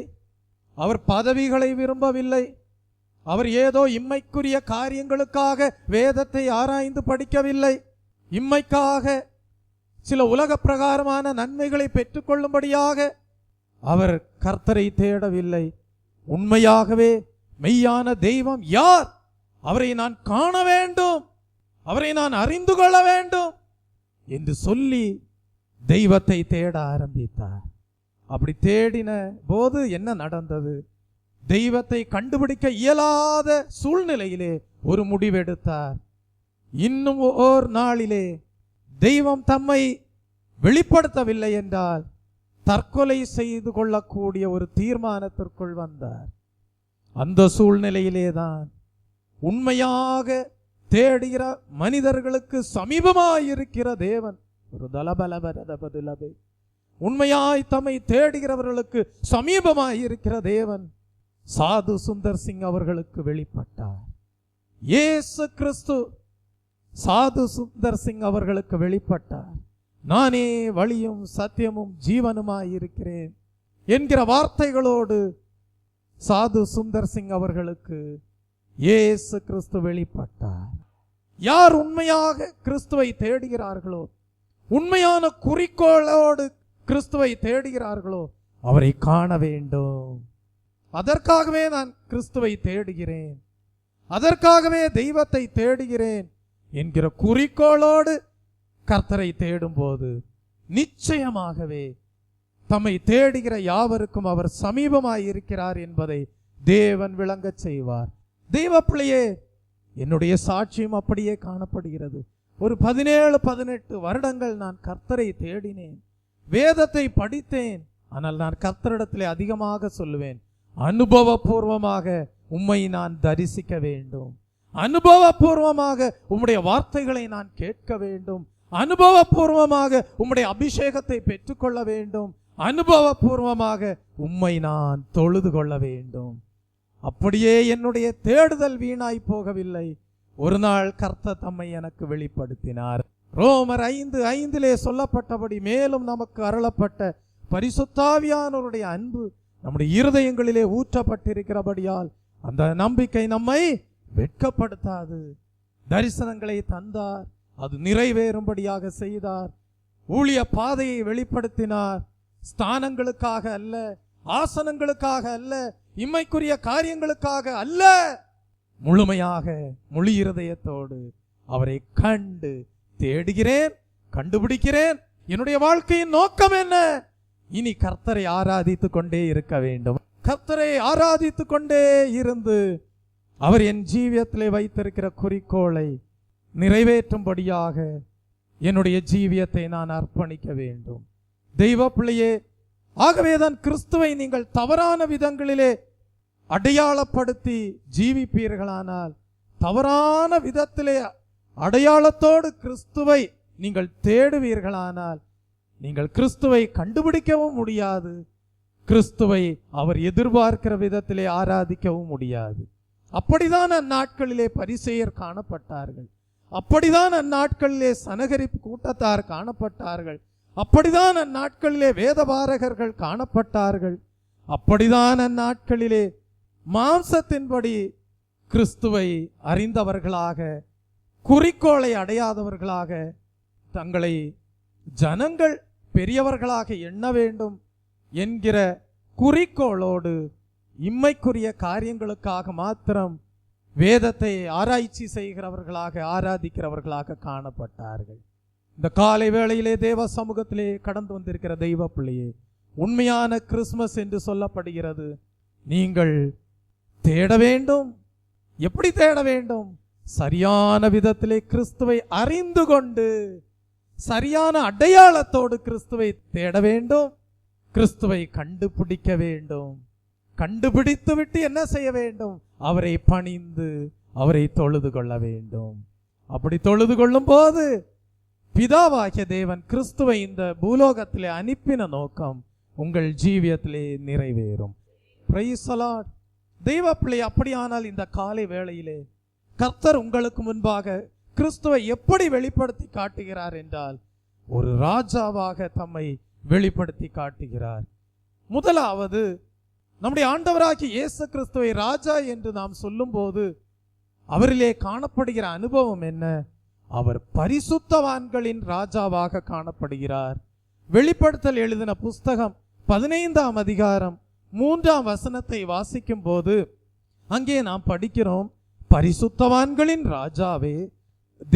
அவர் பதவிகளை விரும்பவில்லை, அவர் ஏதோ இம்மைக்குரிய காரியங்களுக்காக வேதத்தை ஆராய்ந்து படிக்கவில்லை, இம்மைக்காக சில உலக பிரகாரமான நன்மைகளை பெற்றுக்கொள்ளும்படியாக அவர் கர்த்தரை தேடவில்லை. உண்மையாகவே மெய்யான தெய்வம் யார், அவரை நான் காண வேண்டும், அவரை நான் அறிந்து கொள்ள வேண்டும் என்று சொல்லி தெய்வத்தை தேட ஆரம்பித்தார். அப்படி தேடின போது என்ன நடந்தது? தெய்வத்தை கண்டுபிடிக்க இயலாத சூழ்நிலையிலே ஒரு முடிவெடுத்தார். இன்னும் ஓர் நாளிலே தெய்வம் தம்மை வெளிப்படுத்தவில்லை என்றால் தற்கொலை செய்து கொள்ளக்கூடிய ஒரு தீர்மானத்திற்குள் வந்தார். அந்த சூழ்நிலையிலேதான் உண்மையாக தேடுகிற மனிதர்களுக்கு சமீபமாயிருக்கிற தேவன் ஒரு தலபலபரதபதுலபே, உண்மையாய் தம்மை தேடுகிறவர்களுக்கு சமீபமாயிருக்கிற தேவன் சாது சுந்தர் சிங் அவர்களுக்கு வெளிப்பட்டார். இயேசு கிறிஸ்து சாது சுந்தர் சிங் அவர்களுக்கு வெளிப்பட்டார். நானே வழியும் சத்தியமும் ஜீவனுமாயிருக்கிறேன் என்கிற வார்த்தைகளோடு சாது சுந்தர் சிங் அவர்களுக்கு இயேசு கிறிஸ்து வெளிப்பட்டார். யார் உண்மையாக கிறிஸ்துவை தேடுகிறார்களோ, உண்மையான குறிக்கோளோடு கிறிஸ்துவை தேடுகிறார்களோ அவரை காண வேண்டும். அதற்காகவே நான் கிறிஸ்துவை தேடுகிறேன், அதற்காகவே தெய்வத்தை தேடுகிறேன் என்கிற குறிக்கோளோடு கர்த்தரை தேடும் போது நிச்சயமாகவே தம்மை தேடுகிற யாவருக்கும் அவர் சமீபமாயிருக்கிறார் என்பதை தேவன் விளங்கச் செய்வார். தெய்வ பிள்ளையே, என்னுடைய சாட்சியம் அப்படியே காணப்படுகிறது. ஒரு 17-18 வருடங்கள் நான் கர்த்தரை தேடினேன், வேதத்தை படித்தேன். ஆனால் நான் கர்த்தரிடத்திலே அதிகமாக சொல்லுவேன், அனுபவபூர்வமாக உம்மை நான் தரிசிக்க வேண்டும், அனுபவபூர்வமாக உம்முடைய வார்த்தைகளை நான் கேட்க வேண்டும், அனுபவபூர்வமாக உம்முடைய அபிஷேகத்தை பெற்றுக்கொள்ள வேண்டும், அனுபவபூர்வமாக உம்மை நான் தொழுது கொள்ள வேண்டும். அப்படியே என்னுடைய தேடுதல் வீணாய் போகவில்லை. ஒரு நாள் கர்த்தர் தம்மை எனக்கு வெளிப்படுத்தினார். ரோமர் 5:5 சொல்லப்பட்டபடி மேலும் நமக்கு அருளப்பட்ட பரிசுத்தாவியானவருடைய அன்பு நம்முடைய இருதயங்களிலே ஊற்றப்பட்டிருக்கிறபடியால் அந்த நம்பிக்கை நம்மை வெட்கப்படுத்தாது. தரிசனங்களை தந்தார், அது நிறைவேறும்படியாக செய்தார். ஊழிய பாதையை வெளிப்படுத்தினார். ஸ்தானங்களுக்காக அல்ல, ஆசனங்களுக்காக அல்ல, இம்மைக்குரிய காரியங்களுக்காக அல்ல, முழுமையாக முழு இருதயத்தோடு அவரை கண்டு தேடுகிறேன், கண்டுபிடிக்கிறேன். என்னுடைய வாழ்க்கையின் நோக்கம் என்ன? இனி கர்த்தரை ஆராதித்துக் கொண்டே இருக்க வேண்டும். கர்த்தரை ஆராதித்துக் கொண்டே இருந்து அவர் என் ஜீவியத்திலே வைத்திருக்கிற குறிக்கோளை நிறைவேற்றும்படியாக என்னுடைய ஜீவியத்தை நான் அர்ப்பணிக்க வேண்டும். தெய்வ பிள்ளையே, ஆகவேதான் கிறிஸ்துவை நீங்கள் தவறான விதங்களிலே அடையாளப்படுத்தி ஜீவிப்பீர்களானால், தவறான விதத்திலே அடையாளத்தோடு கிறிஸ்துவை நீங்கள் தேடுவீர்களானால், நீங்கள் கிறிஸ்துவை கண்டுபிடிக்கவும் முடியாது, கிறிஸ்துவை அவர் எதிர்பார்க்கிற விதத்திலே ஆராதிக்கவும் முடியாது. அப்படிதான் அந்நாட்களிலே பரிசேயர் காணப்பட்டார்கள். அப்படிதான் அந்நாட்களிலே சனகரிப்பு கூட்டத்தார் காணப்பட்டார்கள். அப்படிதான் அந்நாட்களிலே வேதபாரகர்கள் காணப்பட்டார்கள். அப்படிதான் அந்நாட்களிலே மாம்சத்தின்படி கிறிஸ்துவை அறிந்தவர்களாக, குறிக்கோளை அடையாதவர்களாக, தங்களை ஜனங்கள் பெரியவர்களாக எண்ண வேண்டும் என்கிற குறிக்கோளோடு இம்மைக்குரிய காரியங்களுக்காக மாத்திரம் வேதத்தை ஆராய்ச்சி செய்கிறவர்களாக, ஆராதிக்கிறவர்களாக காணப்பட்டார்கள். இந்த காலை வேளையிலே தேவ சமூகத்திலே கடந்து வந்திருக்கிற தெய்வ பிள்ளையே, உண்மையான கிறிஸ்துமஸ் என்று சொல்லப்படுகிறது. நீங்கள் தேட வேண்டும். எப்படி தேட வேண்டும்? சரியான விதத்திலே கிறிஸ்துவை அறிந்து கொண்டு, சரியான அடையாளத்தோடு கிறிஸ்துவை தேட வேண்டும். கிறிஸ்துவை கண்டுபிடிக்க வேண்டும். கண்டுபிடித்து விட்டு என்ன செய்ய வேண்டும்? அவரை பணிந்து அவரை தொழுது கொள்ள வேண்டும். அப்படி தொழுது கொள்ளும் போது பிதாவாகிய தேவன் கிறிஸ்துவை இந்த பூலோகத்திலே அனுப்பின நோக்கம் உங்கள் ஜீவியத்திலே நிறைவேறும். Price the Lord. தெய்வ பிள்ளை, அப்படியானால் இந்த காலை வேளையிலே கர்த்தர் உங்களுக்கு முன்பாக கிறிஸ்துவை எப்படி வெளிப்படுத்தி காட்டுகிறார் என்றால், ஒரு ராஜாவாக தம்மை வெளிப்படுத்தி காட்டுகிறார். முதலாவது, நம்முடைய ஆண்டவராகிய இயேசு கிறிஸ்துவை ராஜா என்று நாம் சொல்லும் போது அவரிலே காணப்படுகிற அனுபவம் என்ன? அவர் பரிசுத்தவான்களின் ராஜாவாக காணப்படுகிறார். வெளிப்படுத்தல் எழுதின புஸ்தகம் 15ஆம் அதிகாரம் 3ஆம் வசனத்தை வாசிக்கும் போது அங்கே நாம் படிக்கிறோம், பரிசுத்தவான்களின் ராஜாவே,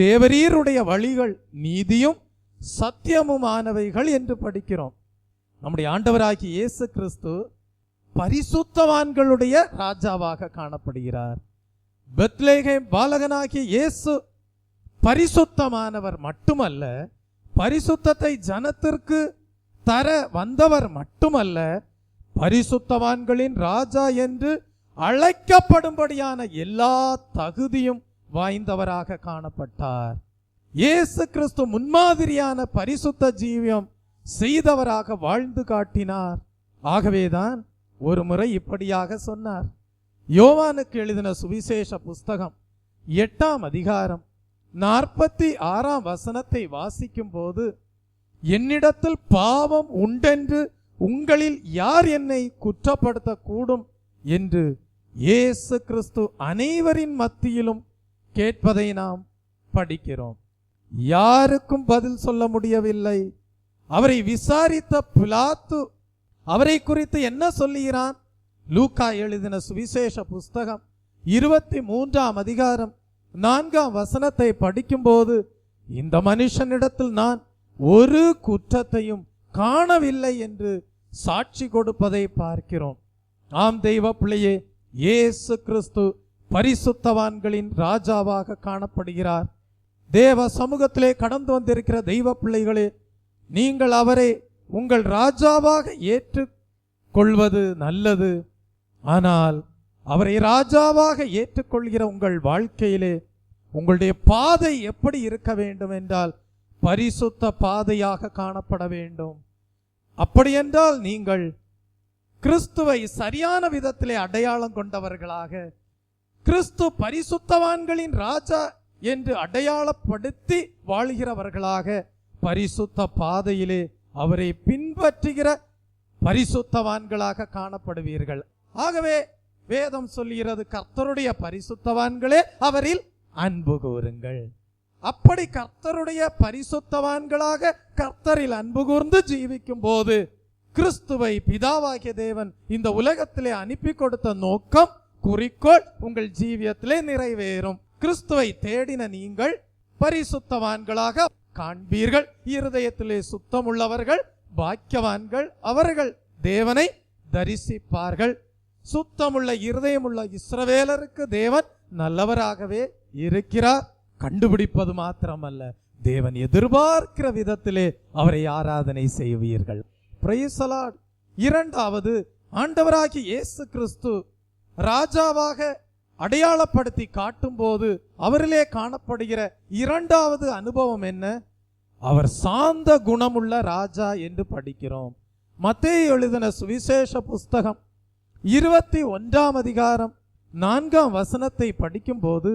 தேவரீருடைய வழிகள் நீதியும் சத்தியமுமானவைகள் என்று படிக்கிறோம். நம்முடைய ஆண்டவராகிய இயேசு கிறிஸ்து பரிசுத்தவான்களுடைய ராஜாவாக காணப்படுகிறார். பெத்லகேம் பாலகனாகிய இயேசு பரிசுத்தமானவர் மட்டுமல்ல, பரிசுத்தத்தை ஜனத்திற்கு தர வந்தவர் மட்டுமல்ல, பரிசுத்தவான்களின் ராஜா என்று அழைக்கப்படும்படியான எல்லா தகுதியும் வாய்ந்தவராக காணப்பட்டார். இயேசு கிறிஸ்து முன்மாதிரியான பரிசுத்த ஜீவியம் செய்தவராக வாழ்ந்து காட்டினார். ஆகவேதான் ஒரு முறை இப்படியாக சொன்னார். யோவானுக்கு எழுதின சுவிசேஷ புஸ்தகம் 8ஆம் அதிகாரம் 46ஆம் வசனத்தை வாசிக்கும் போது, என்னிடத்தில் பாவம் உண்டென்று உங்களில் யார் என்னை குற்றப்படுத்த கூடும் என்று இயேசு கிறிஸ்து அனைவரின் மத்தியிலும் கேட்பதை நாம் படிக்கிறோம். யாருக்கும் பதில் சொல்ல முடியவில்லை. அவரை விசாரித்த பிலாத்து அவரை குறித்து என்ன சொல்லுகிறான்? லூக்கா எழுதின சுவிசேஷ புஸ்தகம் 23ஆம் அதிகாரம் 4ஆம் வசனத்தை படிக்கும்போது, இந்த மனுஷனிடத்தில் நான் ஒரு குற்றத்தையும் காணவில்லை என்று சாட்சி கொடுப்பதை பார்க்கிறோம். ஆம் தெய்வ பிள்ளையே, இயேசு கிறிஸ்து பரிசுத்தவான்களின் ராஜாவாக காணப்படுகிறார். தேவ சமூகத்திலே கடந்து வந்திருக்கிற தெய்வ பிள்ளைகளே, நீங்கள் அவரை உங்கள் ராஜாவாக ஏற்றுக்கொள்வது நல்லது. ஆனால் அவரை ராஜாவாக ஏற்றுக்கொள்கிற உங்கள் வாழ்க்கையிலே உங்களுடைய பாதை எப்படி இருக்க வேண்டும் என்றால், பரிசுத்த பாதையாக காணப்பட வேண்டும். அப்படியென்றால் நீங்கள் கிறிஸ்துவை சரியான விதத்திலே அடையாளம் கொண்டவர்களாக, கிறிஸ்து பரிசுத்தவான்களின் ராஜா என்று அடையாளப்படுத்தி வாழ்கிறவர்களாக, பரிசுத்த பாதையிலே அவரை பின்பற்றுகிற பரிசுத்தவான்களாக காணப்படுவீர்கள். ஆகவே வேதம் சொல்லுகிறது, கர்த்தருடைய பரிசுத்தவான்களே அவரில் அன்பு கூறுங்கள். அப்படி கர்த்தருடைய பரிசுத்தவான்களாக கர்த்தரில் அன்பு கூர்ந்து ஜீவிக்கும் போது கிறிஸ்துவை பிதாவாகிய தேவன் இந்த உலகத்திலே அனுப்பி கொடுத்த நோக்கம், குறிக்கோள் உங்கள் ஜீவியத்திலே நிறைவேறும். கிறிஸ்துவை தேடின நீங்கள் பரிசுத்தவான்களாக காண்பீர்கள். இருதயத்திலே சுத்தமுள்ளவர்கள் பாக்கியவான்கள், அவர்கள் தேவனை தரிசிப்பார்கள். சுத்தமுள்ள இருதயமுள்ள இஸ்ரவேலருக்கு தேவன் நல்லவராகவே இருக்கிறார். கண்டுபிடிப்பது மாத்திரமல்ல, தேவன் எதிர்பார்க்கிற விதத்திலே அவரை ஆராதனை செய்வீர்கள். Price the Lord. இரண்டாவது, ஆண்டவராகிய இயேசு கிறிஸ்து ராஜாவாக அடையாளப்படுத்தி காட்டும் போது அவரிலே காணப்படுகிற இரண்டாவது அனுபவம் என்ன? அவர் சாந்த குணமுள்ள ராஜா என்று படிக்கிறோம். மத்தேயு எழுதின சுவிசேஷ புஸ்தகம் 21 அதிகாரம் 4 படிக்கும்போது,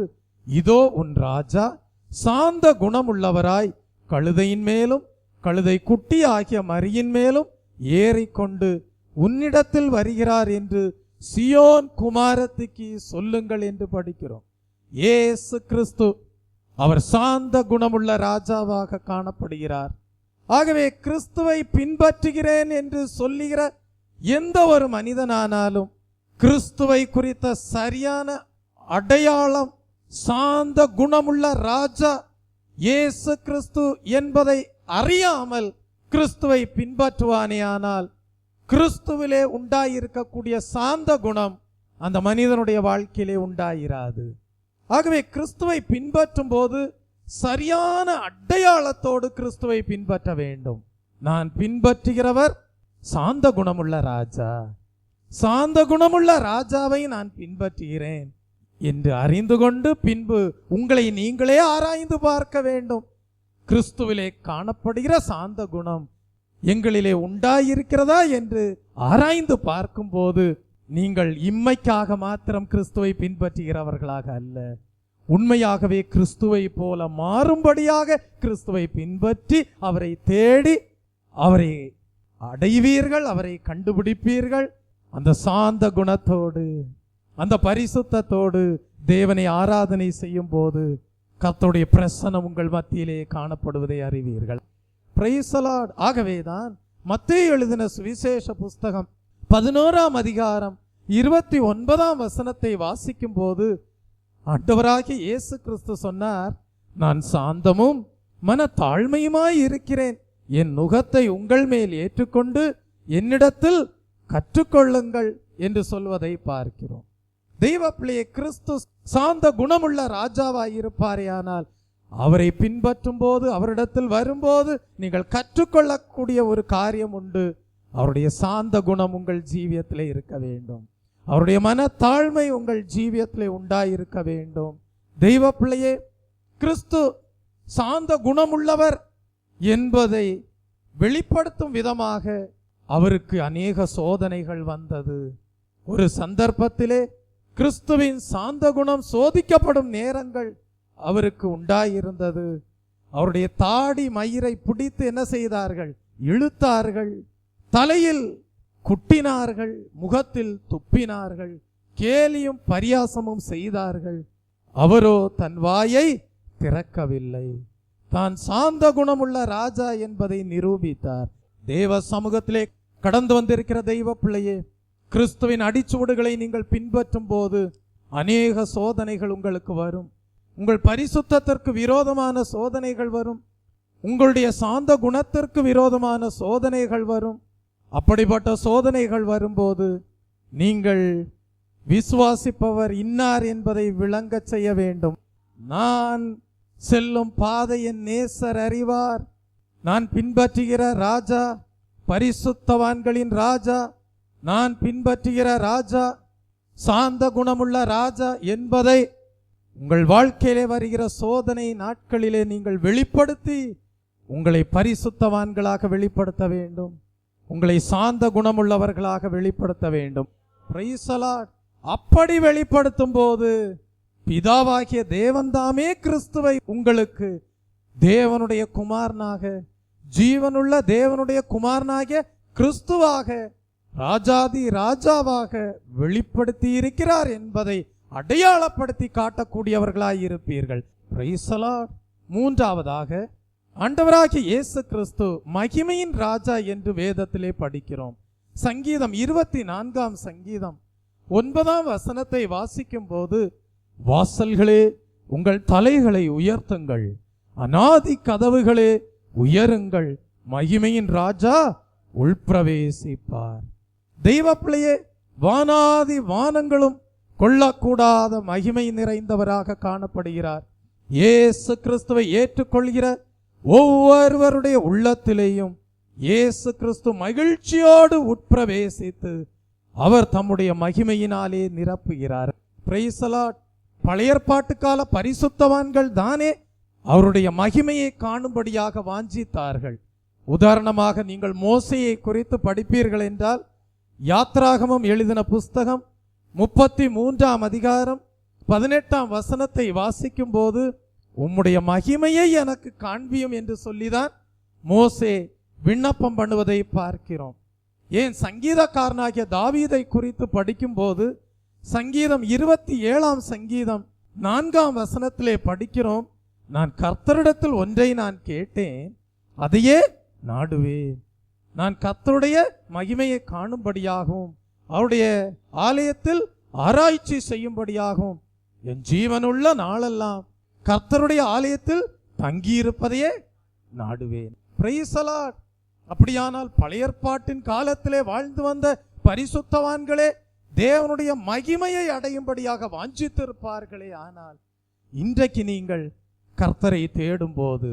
இதோ உன் ராஜா சாந்த குணமுள்ளவராய் கழுதையின் மேலும் கழுதை குட்டி ஆகிய மரியின் மேலும் ஏறிக்கொண்டு உன்னிடத்தில் வருகிறார் என்று சியோன் குமாரத்திக்கு சொல்லுங்கள் என்று படிக்கிறோம். இயேசு கிறிஸ்து அவர் சாந்த குணமுள்ள ராஜாவாக காணப்படுகிறார். ஆகவே கிறிஸ்துவை பின்பற்றுகிறேன் என்று சொல்லுகிற எந்த ஒரு மனிதனானாலும் கிறிஸ்துவை குறித்த சரியான அடையாளம் சாந்த குணமுள்ள ராஜா இயேசு கிறிஸ்து என்பதை அறியாமல் கிறிஸ்துவை பின்பற்றுவானேயானால் கிறிஸ்துவிலே உண்டாயிருக்கக்கூடிய சாந்த குணம் அந்த மனிதனுடைய வாழ்க்கையிலே உண்டாயிராது. ஆகவே கிறிஸ்துவை பின்பற்றும் போது சரியான அடையாளத்தோடு கிறிஸ்துவை பின்பற்ற வேண்டும். நான் பின்பற்றுகிறவர் சாந்த குணமுள்ள ராஜா, சாந்த குணமுள்ள ராஜாவை நான் பின்பற்றுகிறேன் என்று அறிந்து கொண்டு பின்பு உங்களை நீங்களே ஆராய்ந்து பார்க்க வேண்டும். கிறிஸ்துவிலே காணப்படுகிற சாந்த குணம் எங்களிலே உண்டாயிருக்கிறதா என்று ஆராய்ந்து பார்க்கும் போது நீங்கள் இம்மைக்காக மாத்திரம் கிறிஸ்துவை பின்பற்றுகிறவர்களாக அல்ல, உண்மையாகவே கிறிஸ்துவை போல மாறும்படியாக கிறிஸ்துவை பின்பற்றி அவரை தேடி அவரை அடைவீர்கள், அவரை கண்டுபிடிப்பீர்கள். அந்த சாந்த குணத்தோடு அந்த பரிசுத்தத்தோடு தேவனை ஆராதனை செய்யும் போது கர்த்தருடைய பிரசன்னம் உங்கள் மத்தியிலே காணப்படுவதை அறிவீர்கள். Price the Lord. ஆகவேதான் மத்தேயு எழுதின சுவிசேஷ புஸ்தகம் 11 அதிகாரம் 29 வாசிக்கும் போது ஆண்டவராகிய இயேசு கிறிஸ்து சொன்னார், நான் சாந்தமும் மன தாழ்மையுமாய் இருக்கிறேன், என் நுகத்தை உங்கள் மேல் ஏற்றுக்கொண்டு என்னிடத்தில் கற்றுக்கொள்ளுங்கள் என்று சொல்வதை பார்க்கிறோம். தெய்வ பிள்ளையே, கிறிஸ்து சாந்த குணமுள்ள ராஜாவாய் இருப்பாரேயானால் அவரை பின்பற்றும் போது அவரிடத்தில் வரும்போது நீங்கள் கற்றுக்கொள்ளக்கூடிய ஒரு காரியம் உண்டு. அவருடைய சாந்த குணம் உங்கள் ஜீவியத்திலே இருக்க வேண்டும், அவருடைய மனத்தாழ்மை உங்கள் ஜீவியத்திலே உண்டாயிருக்க வேண்டும். தெய்வ பிள்ளையே, கிறிஸ்து சாந்த குணமுள்ளவர் என்பதை வெளிப்படுத்தும் விதமாக அவருக்கு அநேக சோதனைகள் வந்தது. ஒரு சந்தர்ப்பத்திலே கிறிஸ்துவின் சாந்த குணம் சோதிக்கப்படும் நேரங்கள் அவருக்கு உண்டாயிருந்தது. அவருடைய தாடி மயிரை பிடித்து என்ன செய்தார்கள்? இழுத்தார்கள், தலையில் குட்டினார்கள், முகத்தில் துப்பினார்கள், கேலியும் பரியாசமும் செய்தார்கள். அவரோ தன் வாயை திறக்கவில்லை. தான் சாந்த குணமுள்ள ராஜா என்பதை நிரூபித்தார். தேவ சமூகத்திலே கடந்து வந்திருக்கிற தெய்வ பிள்ளையே, கிறிஸ்துவின் அடிச்சுவடுகளை நீங்கள் பின்பற்றும் போது அநேக சோதனைகள் உங்களுக்கு வரும். உங்கள் பரிசுத்தத்திற்கு விரோதமான சோதனைகள் வரும், உங்களுடைய சாந்த குணத்திற்கு விரோதமான சோதனைகள் வரும். அப்படிப்பட்ட சோதனைகள் வரும்போது நீங்கள் விசுவாசிப்பவர் இன்னார் என்பதை விளங்க செய்ய வேண்டும். நான் செல்லும் பாதையின் நேசர் அறிவார், நான் பின்பற்றுகிற ராஜா பரிசுத்தவான்களின் ராஜா, நான் பின்பற்றுகிற ராஜா சாந்த குணமுள்ள ராஜா என்பதை உங்கள் வாழ்க்கையிலே வருகிற சோதனை நாட்களிலே நீங்கள் வெளிப்படுத்தி உங்களை பரிசுத்தவான்களாக வெளிப்படுத்த வேண்டும், உங்களை சாந்த குணமுள்ளவர்களாக வெளிப்படுத்த வேண்டும். Price the Lord. அப்படி வெளிப்படுத்தும் போது பிதாவாகிய தேவன்தாமே கிறிஸ்துவை உங்களுக்கு தேவனுடைய குமாரனாக, ஜீவனுள்ள தேவனுடைய குமாரனாகிய கிறிஸ்துவாக, ராஜாதி ராஜாவாக வெளிப்படுத்தி இருக்கிறார் என்பதை அடையாளப்படுத்தி காட்டக்கூடியவர்களாய் இருப்பீர்கள். Price the Lord. மூன்றாவதாக, ஆண்டவராகிய இயேசு கிறிஸ்து மகிமையின் ராஜா என்று வேதத்திலே படிக்கிறோம். சங்கீதம் 24 சங்கீதம் 9 வாசிக்கும் போது, வாசல்களே உங்கள் தலைகளை உயர்த்துங்கள், அநாதி கதவுகளே உயருங்கள், மகிமையின் ராஜா உள்பிரவேசிப்பார். தெய்வ பிள்ளையே, வானாதி வானங்களும் கொள்ளக்கூடாத மகிமை நிறைந்தவராக காணப்படுகிறார். இயேசு கிறிஸ்துவை ஏற்றுக்கொள்கிற ஒவ்வொருவருடைய உள்ளத்திலேயும் இயேசு கிறிஸ்து மகிழ்ச்சியோடு உட்பிரவேசித்து அவர் தம்முடைய மகிமையினாலே நிரப்புகிறார். Price the Lord. பழைய ஏற்பாட்டு கால பரிசுத்தவான்கள் தானே அவருடைய மகிமையை காணும்படியாக வாஞ்சித்தார்கள். உதாரணமாக நீங்கள் மோசேயை குறித்து படிப்பீர்கள் என்றால் யாத்ராகமம் எழுதின புஸ்தகம் 33ஆம் அதிகாரம் 18ஆம் வசனத்தை வாசிக்கும் போது உம்முடைய மகிமையை எனக்கு காண்பியும் என்று சொல்லிதான் மோசே விண்ணப்பம் பண்ணுவதை பார்க்கிறோம். ஏன் சங்கீதக்காரனாகிய தாவீதை குறித்து படிக்கும் போது சங்கீதம் 27ஆம் சங்கீதம் 4ஆம் வசனத்திலே படிக்கிறோம், நான் கர்த்தரிடத்தில் ஒன்றை நான் கேட்டேன், அதையே நாடுவேன். நான் கர்த்தருடைய மகிமையை காணும்படியாகவும் அவருடைய ஆலயத்தில் ஆராய்ச்சி செய்யும்படியாகவும் என் ஜீவனுள்ள நாளெல்லாம் கர்த்தருடைய ஆலயத்தில் தங்கியிருப்பதையே நாடுவேன். Price the Lord. அப்படியானால் பழைய ஏற்பாட்டின் காலத்திலே வாழ்ந்து வந்த பரிசுத்தவான்களே தேவனுடைய மகிமையை அடையும்படியாக வாஞ்சித்திருப்பார்களே. ஆனால் இன்றைக்கு நீங்கள் கர்த்தரை தேடும் போது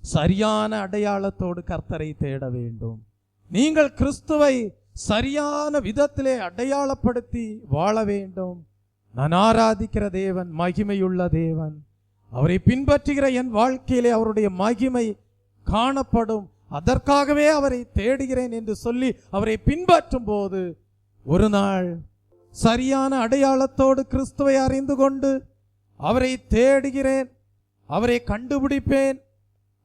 சரியான அடையாளத்தோடு கர்த்தரை தேட வேண்டும். நீங்கள் கிறிஸ்துவை சரியான விதத்திலே அடையாளப்படுத்தி வாழ வேண்டும். நான் ஆராதிக்கிற தேவன் மகிமையுள்ள தேவன், அவரை பின்பற்றுகிற என் வாழ்க்கையிலே அவருடைய மகிமை காணப்படும், அதற்காகவே அவரை தேடுகிறேன் என்று சொல்லி அவரை பின்பற்றும் போது ஒரு நாள் சரியான அடையாளத்தோடு கிறிஸ்துவை அறிந்து கொண்டு அவரை தேடுகிறேன், அவரை கண்டுபிடிப்பேன்,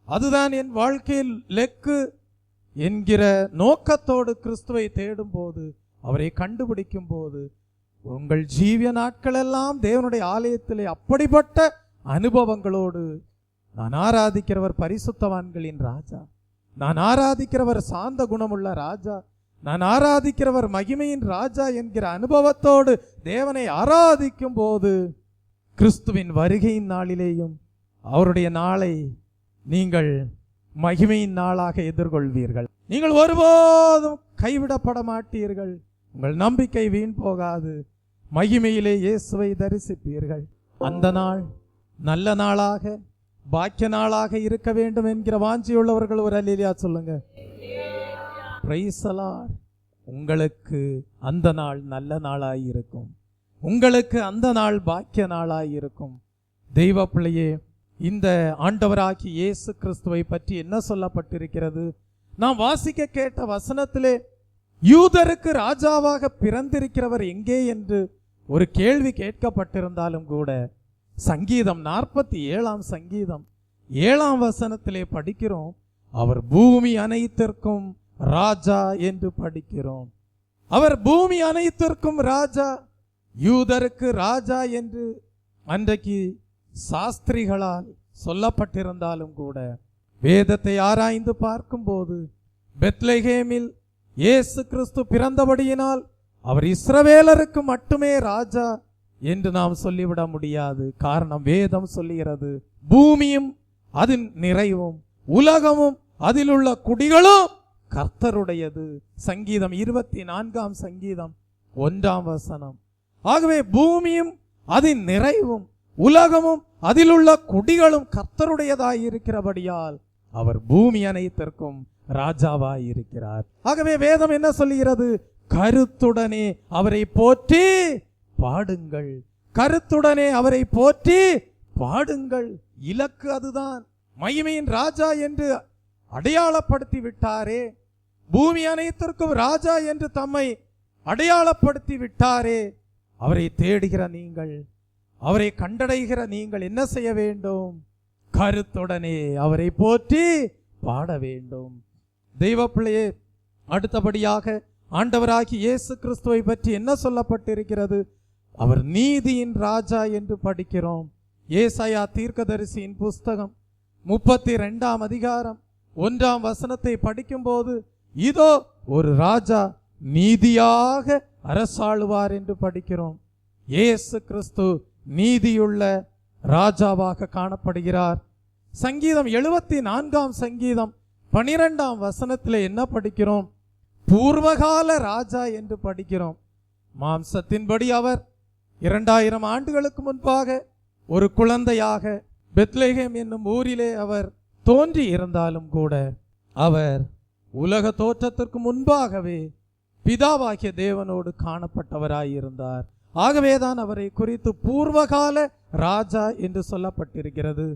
அதுதான் என் வாழ்க்கையில் லெக்கு என்கிற நோக்கத்தோடு கிறிஸ்துவை தேடும் போது அவரை கண்டுபிடிக்கும் போது உங்கள் ஜீவிய நாட்கள் எல்லாம் தேவனுடைய ஆலயத்திலே அப்படிப்பட்ட அனுபவங்களோடு நான் ஆராதிக்கிறவர் பரிசுத்தவான்களின் ராஜா, நான் ஆராதிக்கிறவர் சாந்த குணமுள்ள ராஜா, நான் ஆராதிக்கிறவர் மகிமையின் ராஜா என்கிற அனுபவத்தோடு தேவனை ஆராதிக்கும் போது கிறிஸ்துவின் வருகையின் நாளிலேயும் அவருடைய நாளை நீங்கள் மகிமையின் நாளாக எதிர்கொள்வீர்கள். நீங்கள் ஒருபோதும் கைவிடப்பட மாட்டீர்கள். உங்கள் நம்பிக்கை வீண் போகாது. மகிமையிலே இயேசுவை தரிசிப்பீர்கள். அந்த நாள் நல்ல நாளாக பாக்கிய நாளாக இருக்க வேண்டும் என்கிற வாஞ்சியுள்ளவர்கள் ஒரு அல்லேலூயா சொல்லுங்க. Price the Lord. உங்களுக்கு அந்த நாள் நல்ல நாளாய் இருக்கும். உங்களுக்கு அந்த நாள் பாக்கிய நாளாய் இருக்கும். தெய்வ பிள்ளையே, இந்த ஆண்டவராகிய இயேசு கிறிஸ்துவை பற்றி என்ன சொல்லப்பட்டிருக்கிறது? நாம் வாசிக்க கேட்ட வசனத்திலே யூதருக்கு ராஜாவாக பிறந்திருக்கிறவர் எங்கே என்று ஒரு கேள்வி கேட்கப்பட்டிருந்தாலும் கூட சங்கீதம் 47ஆம் சங்கீதம் 7ஆம் வசனத்திலே படிக்கிறோம், அவர் பூமி அனைத்திற்கும் ராஜா என்று படிக்கிறோம். அவர் பூமி அனைத்திற்கும் ராஜா, யூதருக்கு ராஜா என்று அன்றைக்கு சாஸ்திரிகளால் சொல்லப்பட்டிருந்தாலும் கூட வேதத்தை ஆராய்ந்து பார்க்கும்போது பெத்லெகேமில் இயேசு கிறிஸ்து பிறந்தபடியினால் அவர் இஸ்ரவேலருக்கு மட்டுமே ராஜா என்று நாம் சொல்லிவிட முடியாது. காரணம், வேதம் சொல்லுகிறது பூமியும் அதன் நிறைவும் உலகமும் அதிலுள்ள குடிகளும் கர்த்தருடையது. சங்கீதம் 24ஆம் சங்கீதம் 1ஆம் வசனம். ஆகவே பூமியும் அதன் நிறைவும் உலகமும் அதிலுள்ள குடிகளும் கர்த்தருடையதாய் இருக்கிறபடியால் அவர் பூமி அனைத்திற்கும் ராஜாவாய் இருக்கிறார். ஆகவே வேதம் என்ன சொல்லுகிறது? கருத்துடனே அவரை போற்றி பாடுங்கள், கருத்துடனே அவரை போற்றி பாடுங்கள். இலக்கு அதுதான். மகிமையின் ராஜா என்று அடையாளப்படுத்தி விட்டாரே, பூமி அனைத்திற்கும் ராஜா என்று தம்மை அடையாளப்படுத்தி விட்டாரே, அவரை தேடுகிற நீங்கள், அவரை கண்டடைகிற நீங்கள் என்ன செய்ய வேண்டும்? கருத்துடனே அவரை போற்றி பாட வேண்டும். தெய்வ பிள்ளையே, அடுத்தபடியாக ஆண்டவராகிய இயேசு கிறிஸ்துவை பற்றி என்ன சொல்லப்பட்டிருக்கிறது? அவர் நீதியின் ராஜா என்று படிக்கிறோம். ஏசாயா தீர்க்கதரிசியின் புஸ்தகம் 32ஆம் அதிகாரம் 1ஆம் வசனத்தை படிக்கும்போது இதோ ஒரு ராஜா நீதியாக அரசாளுவார் என்று படிக்கிறோம். இயேசு கிறிஸ்து நீதியுள்ள ராஜாவாக காணப்படுகிறார். சங்கீதம் 74ஆம் சங்கீதம் 12ஆம் வசனத்தில் என்ன படிக்கிறோம்? பூர்வகால ராஜா என்று படிக்கிறோம். மாம்சத்தின்படி அவர் 2000 ஆண்டுகளுக்கு முன்பாக ஒரு குழந்தையாக பெத்லெகேம் என்னும் ஊரிலே அவர் தோன்றி இருந்தாலும் கூட அவர் உலக தோற்றத்திற்கு முன்பாகவே பிதாவாகிய தேவனோடு காணப்பட்டவராயிருந்தார். ஆகவேதான் அவரை குறித்து பூர்வகால ராஜா என்று சொல்லப்பட்டிருக்கிறது.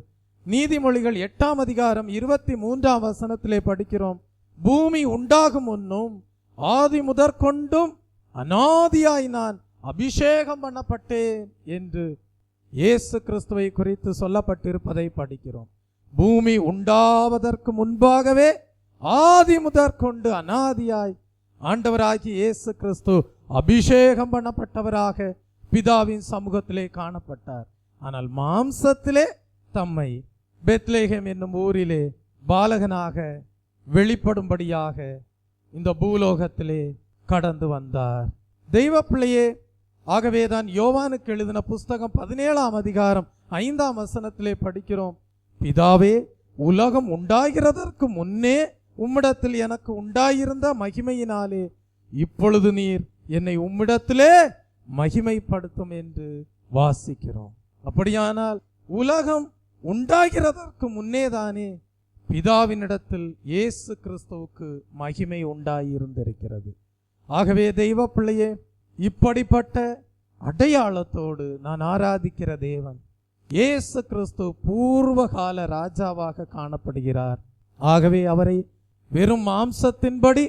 நீதிமொழிகள் 8ஆம் அதிகாரம் 23ஆம் வசனத்திலே படிக்கிறோம், பூமி உண்டாகும் முன்னும் ஆதி முதற்கொண்டும் அநாதியாய் நான் அபிஷேகம் பண்ணப்பட்டேன் என்று இயேசு கிறிஸ்துவை குறித்து சொல்லப்பட்டிருப்பதை படிக்கிறோம். பூமி உண்டாவதற்கு முன்பாகவே ஆதி முதற்கொண்டு அநாதியாய் ஆண்டவராகிய இயேசு கிறிஸ்து அபிஷேகம் பண்ணப்பட்டவராக பிதாவின் சமூகத்திலே காணப்பட்டார். ஆனால் மாம்சத்திலே தம்மை பெத்லேஹேம் என்னும் ஊரிலே பாலகனாக வெளிப்படும்படியாக இந்த பூலோகத்திலே கடந்து வந்தார். தெய்வ பிள்ளையே, ஆகவேதான் யோவானுக்கு எழுதின புஸ்தகம் 17ஆம் அதிகாரம் 5ஆம் வசனத்திலே படிக்கிறோம், பிதாவே, உலகம் உண்டாகிறதற்கு முன்னே உம்மிடத்தில் எனக்கு உண்டாயிருந்த மகிமையினாலே இப்பொழுது நீர் என்னை உம்மிடத்திலே மகிமைப்படுத்தும் என்று வாசிக்கிறோம். அப்படியானால் உலகம் உண்டாகிறதற்கு முன்னேதானே பிதாவினிடத்தில் இயேசு கிறிஸ்துவுக்கு மகிமை உண்டாயிருந்திருக்கிறது. ஆகவே தெய்வ பிள்ளையே, இப்படிப்பட்ட அடையாளத்தோடு நான் ஆராதிக்கிற தேவன் இயேசு கிறிஸ்து பூர்வகால ராஜாவாக காணப்படுகிறார். ஆகவே அவரை வெறும் மாம்சத்தின்படி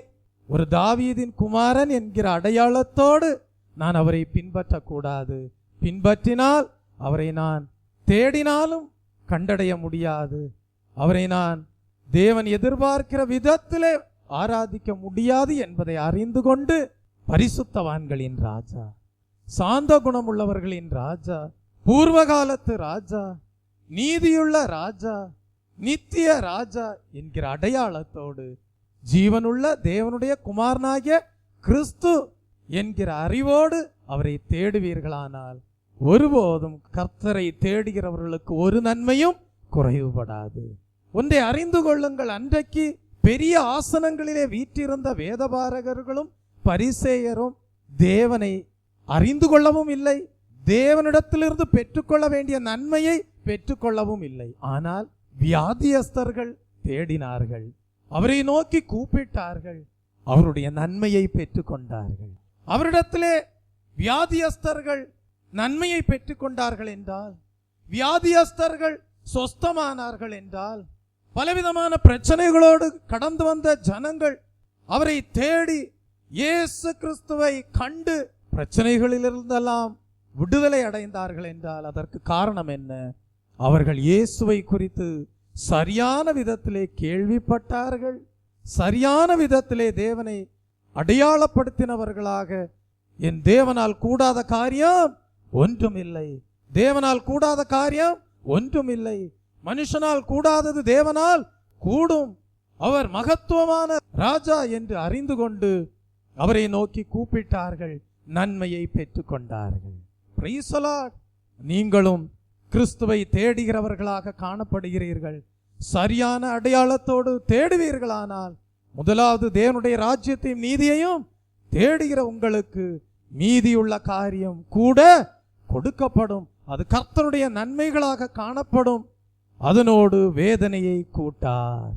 ஒரு தாவீதின் குமாரன் என்கிற அடையாளத்தோடு நான் அவரை பின்பற்றக்கூடாது. பின்பற்றினால் அவரை நான் தேடினாலும் கண்டடைய முடியாது. அவரை நான் தேவன் எதிர்பார்க்கிற விதத்திலே ஆராதிக்க முடியாது என்பதை அறிந்து கொண்டு பரிசுத்தவான்களின் ராஜா, சாந்த குணமுள்ளவர்களின் ராஜா, பூர்வகாலத்து ராஜா, நீதியுள்ள ராஜா, நித்திய ராஜா என்கிற அடையாளத்தோடு ஜீவனுள்ள தேவனுடைய குமாரனாகிய கிறிஸ்து என்கிற அறிவோடு அவரை தேடுவீர்களானால் ஒருபோதும் கர்த்தரை தேடுகிறவர்களுக்கு ஒரு நன்மையும் குறைவுபடாது. ஒன்றை அறிந்து கொள்ளுங்கள், அன்றைக்கு பெரிய ஆசனங்களிலே வீற்றிருந்த வேதபாரகர்களும் பரிசேயரும் தேவனை அறிந்து கொள்ளவும் இல்லை, தேவனிடத்திலிருந்து பெற்றுக்கொள்ள வேண்டிய நன்மையை பெற்றுக்கொள்ளவும் இல்லை. ஆனால் வியாதியஸ்தர்கள் தேடினார்கள், அவரை நோக்கி கூப்பிட்டார்கள், அவருடைய நன்மையை பெற்றுக்கொண்டார்கள். அவரிடத்திலே வியாதியஸ்தர்கள் நன்மையை பெற்றுக்கொண்டார்கள் என்றால், வியாதியஸ்தர்கள் சொஸ்தமானார்கள் என்றால், பலவிதமான பிரச்சனைகளோடு கடந்து வந்த ஜனங்கள் அவரை தேடி இயேசு கிறிஸ்துவை கண்டு பிரச்சனைகளிலிருந்தெல்லாம் விடுதலை அடைந்தார்கள் என்றால் அதற்கு காரணம் என்ன? அவர்கள் இயேசுவை குறித்து சரியான விதத்திலே கேள்விப்பட்டார்கள், சரியான விதத்திலே தேவனை அடையாளப்படுத்தினவர்களாக, என் தேவனால் கூடாத காரியம் ஒன்றுமில்லை, தேவனால் கூடாத காரியம் ஒன்றுமில்லை, மனுஷனால் கூடாதது தேவனால் கூடும், அவர் மகத்துவமான ராஜா என்று அறிந்து கொண்டு அவரை நோக்கி கூப்பிட்டார்கள், நன்மையை பெற்றுக்கொண்டார்கள். Price the Lord. நீங்களும் கிறிஸ்துவை தேடுகிறவர்களாக காணப்படுகிறீர்கள். சரியான அடையாளத்தோடு தேடுவீர்களானால் முதலாவது தேவனுடைய ராஜ்யத்தையும் நீதியையும் தேடுகிற உங்களுக்கு மீதியுள்ள காரியம் கூட கொடுக்கப்படும். அது கர்த்தருடைய நன்மைகளாக காணப்படும். அதனோடு வேதனையை கூட்டார்,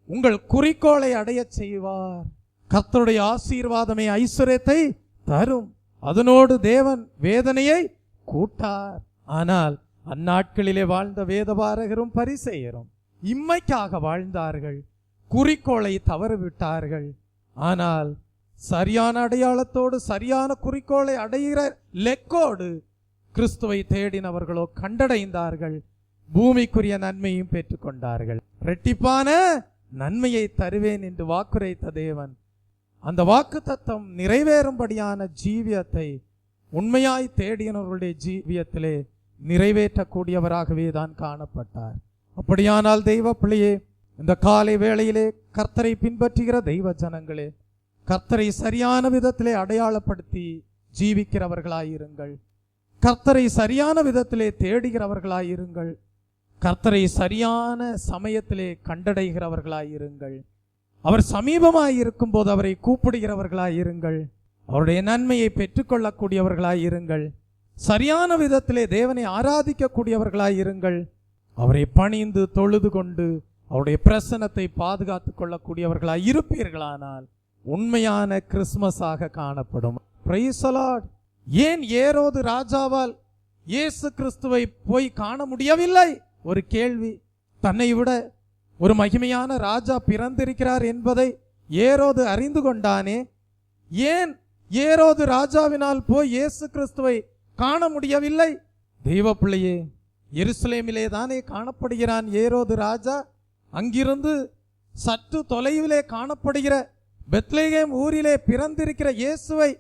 உங்கள் குறிக்கோளை அடைய செய்வார். கர்த்தருடைய ஆசீர்வாதமே ஐஸ்வர்யத்தை தரும், அதனோடு தேவன் வேதனையை கூட்டார். ஆனால் அந்நாட்களிலே வாழ்ந்த வேதபாரகரும் பரிசேயரும் இம்மைக்காக வாழ்ந்தார்கள், குறிக்கோளை தவறிவிட்டார்கள். ஆனால் சரியான அடையாளத்தோடு சரியான குறிக்கோளை அடைகிற லெக்கோடு கிறிஸ்துவை தேடினவர்களோ கண்டடைந்தார்கள், பூமிக்குரிய நன்மையும் பெற்றுக்கொண்டார்கள். இரட்டிப்பான நன்மையை தருவேன் என்று வாக்குரைத்த தேவன் அந்த வாக்கு தத்தம் நிறைவேறும்படியான ஜீவியத்தை உண்மையாய் தேடியவர்களுடைய ஜீவியத்திலே நிறைவேற்றக்கூடியவராகவே தான் காணப்பட்டார். அப்படியானால் தெய்வ பிள்ளையே, இந்த காலை வேளையிலே கர்த்தரை பின்பற்றுகிற தெய்வ ஜனங்களே, கர்த்தரை சரியான விதத்திலே அடையாளப்படுத்தி ஜீவிக்கிறவர்களாயிருங்கள், கர்த்தரை சரியான விதத்திலே தேடுகிறவர்களாயிருங்கள், கர்த்தரை சரியான சமயத்திலே கண்டடைகிறவர்களாயிருங்கள், அவர் சமீபமாயிருக்கும் போது அவரை கூப்பிடுகிறவர்களாயிருங்கள், அவருடைய நன்மையை பெற்றுக்கொள்ளக்கூடியவர்களாயிருங்கள், சரியான விதத்திலே தேவனை ஆராதிக்கக்கூடியவர்களாயிருங்கள், அவரை பணிந்து தொழுது கொண்டு அவருடைய பிரசன்னத்தை பாதுகாத்து கொள்ளக்கூடியவர்களாய் இருப்பீர்களானால் உண்மையான கிறிஸ்துமஸாக காணப்படும். Price the Lord. ஏன் ஏரோது ராஜாவால் இயேசு கிறிஸ்துவை போய் காண முடியவில்லை? ஒரு கேள்வி. தன்னை விட ஒரு மகிமையான ராஜா பிறந்திருக்கிறார் என்பதை ஏரோது அறிந்து கொண்டானே, ஏன் ஏரோது ராஜாவினால் போய் இயேசு கிறிஸ்துவை காண முடியவில்லை? தெய்வ பிள்ளையே, எருசலேமிலே தானே காணப்படுகிறான் ஏரோது ராஜா. அங்கிருந்து சற்று தொலைவிலே காணப்படுகிற பெத்லகேம் ஊரிலே பிறந்திருக்கிற இயேசுவை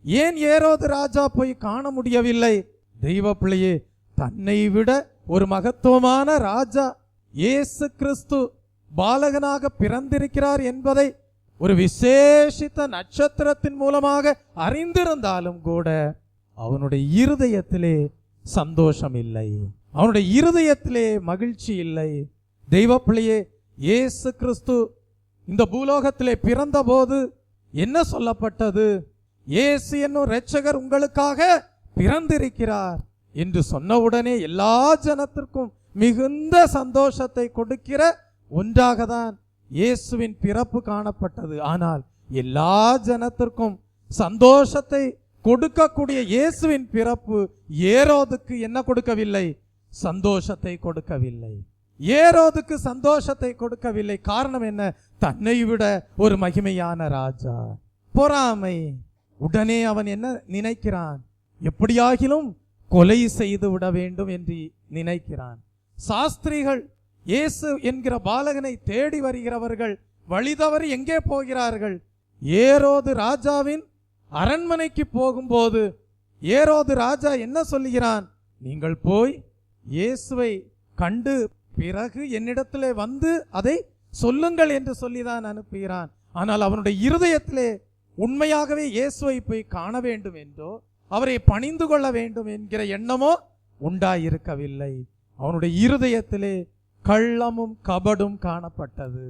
ஏன் ஏரோது ராஜா போய் காண முடியவில்லை? தெய்வ பிள்ளையே, தன்னை விட ஒரு மகத்துவமான ராஜா இயேசு கிறிஸ்து பாலகனாக பிறந்திருக்கிறார் என்பதை ஒரு விசேஷித்த நட்சத்திரத்தின் மூலமாக அறிந்திருந்தாலும் கூட அவனுடைய இருதயத்திலே சந்தோஷம் இல்லை, அவனுடைய இருதயத்திலே மகிழ்ச்சி இல்லை. தெய்வ பிள்ளையே, இயேசு கிறிஸ்து இந்த பூலோகத்திலே பிறந்த போது என்ன சொல்லப்பட்டது? இயேசு என்னும் இரட்சகர் உங்களுக்காக பிறந்திருக்கிறார் என்று சொன்னவுடனே எல்லா ஜனத்திற்கும் மிகுந்த சந்தோஷத்தை கொடுக்கிற ஒன்றாக தான் இயேசுவின் பிறப்பு காணப்பட்டது. ஆனால் எல்லா ஜனத்திற்கும் சந்தோஷத்தை கொடுக்கக்கூடிய இயேசுவின் பிறப்பு ஏரோதுக்கு என்ன கொடுக்கவில்லை? சந்தோஷத்தை கொடுக்கவில்லை. ஏரோதுக்கு சந்தோஷத்தை கொடுக்கவில்லை. காரணம் என்ன? தன்னை விட ஒரு மகிமையான ராஜா. பொறாமை. உடனே அவன் என்ன நினைக்கிறான்? எப்படியாகிலும் கொலை செய்து விட வேண்டும் என்று நினைக்கிறான். சாஸ்திரிகள் இயேசு என்கிற பாலகனை தேடி வருகிறவர்கள் வழிதவறி எங்கே போகிறார்கள்? ஏரோது ராஜாவின் அரண்மனைக்கு போகும்போது ஏரோது ராஜா என்ன சொல்லுகிறான்? நீங்கள் போய் இயேசுவை கண்டு பிறகு என்னிடத்திலே வந்து அதை சொல்லுங்கள் என்று சொல்லிதான் அனுப்புகிறான். ஆனால் அவனுடைய இருதயத்திலே உண்மையாகவே இயேசுவை போய் காண வேண்டும் என்றோ அவரை பணிந்து கொள்ள வேண்டும் என்கிற எண்ணமோ உண்டாயிருக்கவில்லை. அவனுடைய இருதயத்திலே கள்ளமும் கபடும் காணப்பட்டது.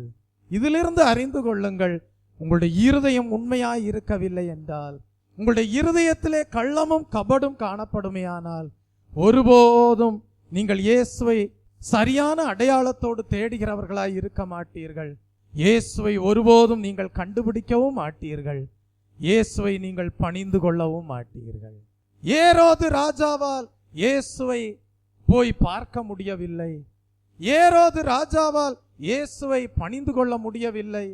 இதிலிருந்து அறிந்து கொள்ளுங்கள், உங்களுடைய இருதயம் உண்மையாய் இருக்கவில்லை என்றால், உங்களுடைய இருதயத்திலே கள்ளமும் கபடும் காணப்படுமையானால் ஒருபோதும் நீங்கள் இயேசுவை சரியான அடையாளத்தோடு தேடுகிறவர்களாய் இருக்க மாட்டீர்கள். இயேசுவை ஒருபோதும் நீங்கள் கண்டுபிடிக்கவும் மாட்டீர்கள். இயேசுவை நீங்கள் பணிந்து கொள்ளவும் மாட்டீர்கள். ஏரோது ராஜாவால் இயேசுவை போய் பார்க்க முடியவில்லை. ஏரோது ராஜாவால் இயேசுவை பணிந்து கொள்ள முடியவில்லை.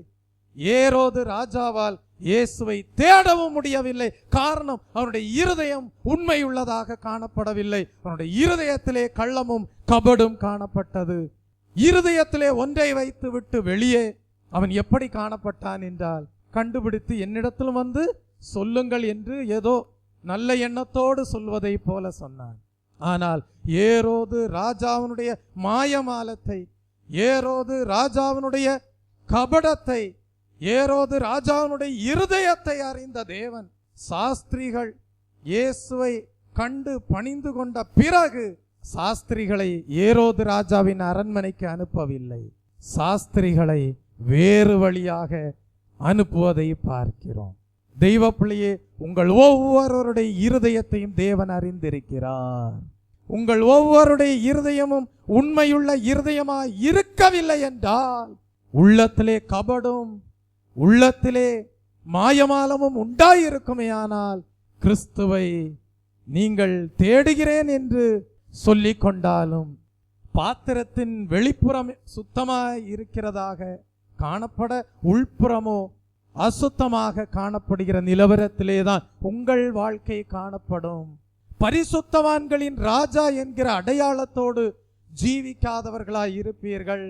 ஏரோது ராஜாவால் இயேசுவை தேடவும் முடியவில்லை. காரணம், அவனுடைய இருதயம் உண்மையுள்ளதாக காணப்படவில்லை. அவனுடைய இருதயத்திலே கள்ளமும் கபடும் காணப்பட்டது. இருதயத்திலே ஒன்றை வைத்து விட்டு வெளியே அவன் எப்படி காணப்பட்டான் என்றால், கண்டுபிடித்து என்னிடத்திலும் வந்து சொல்லுங்கள் என்று ஏதோ நல்ல எண்ணத்தோடு சொல்வதை போல சொன்னான். ஆனால் ஏரோது ராஜாவினுடைய மாயமாலத்தை, ஏரோது ராஜாவினுடைய கபடத்தை, ஏரோது ராஜாவினுடைய இருதயத்தை அறிந்த தேவன் சாஸ்திரிகள் இயேசுவை கண்டு பணிந்து கொண்ட பிறகு சாஸ்திரிகளை ஏரோது ராஜாவின் அரண்மனைக்கு அனுப்பவில்லை. சாஸ்திரிகளை வேறு வழியாக அனுப்புவதை பார்க்கிறோம். தெய்வ பிள்ளையே, உங்கள் ஒவ்வொருவருடைய இருதயத்தையும் தேவன் அறிந்திருக்கிறார். உங்கள் ஒவ்வொருடைய இருதயமும் உண்மையுள்ள இருதயமாய் இருக்கவில்லை என்றால், உள்ளத்திலே கபடும் உள்ளத்திலே மாயமாலமும் உண்டாயிருக்குமேயானால், கிறிஸ்துவை நீங்கள் தேடுகிறேன் என்று சொல்லிக் கொண்டாலும் பாத்திரத்தின் வெளிப்புறம் சுத்தமாய் இருக்கிறதாக காணப்பட உள்புறமோ அசுத்தமாக காணப்படுகிற நிலவரத்திலே தான் உங்கள் வாழ்க்கை காணப்படும். பரிசுத்தவான்களின் ராஜா என்கிற அடையாளத்தோடு ஜீவிக்காதவர்களாய் இருப்பீர்கள்.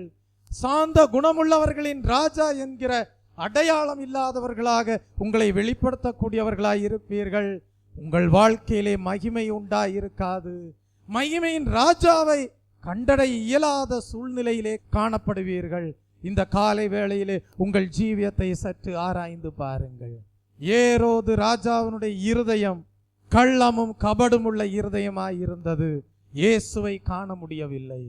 சாந்த குணமுள்ளவர்களின் ராஜா என்கிற அடையாளம் இல்லாதவர்களாக உங்களை வெளிப்படுத்தக்கூடியவர்களாய் இருப்பீர்கள். உங்கள் வாழ்க்கையிலே மகிமை உண்டாயிருக்காது. மகிமையின் ராஜாவை கண்டடை இயலாத சூழ்நிலையிலே காணப்படுவீர்கள். இந்த காலை வேளையிலே உங்கள் ஜீவியத்தை சற்று ஆராய்ந்து பாருங்கள். ஏரோது ராஜாவினுடைய இருதயம் கள்ளமும் கபடும் உள்ள இருதயமாய் இருந்தது. இயேசுவை காண முடியவில்லை.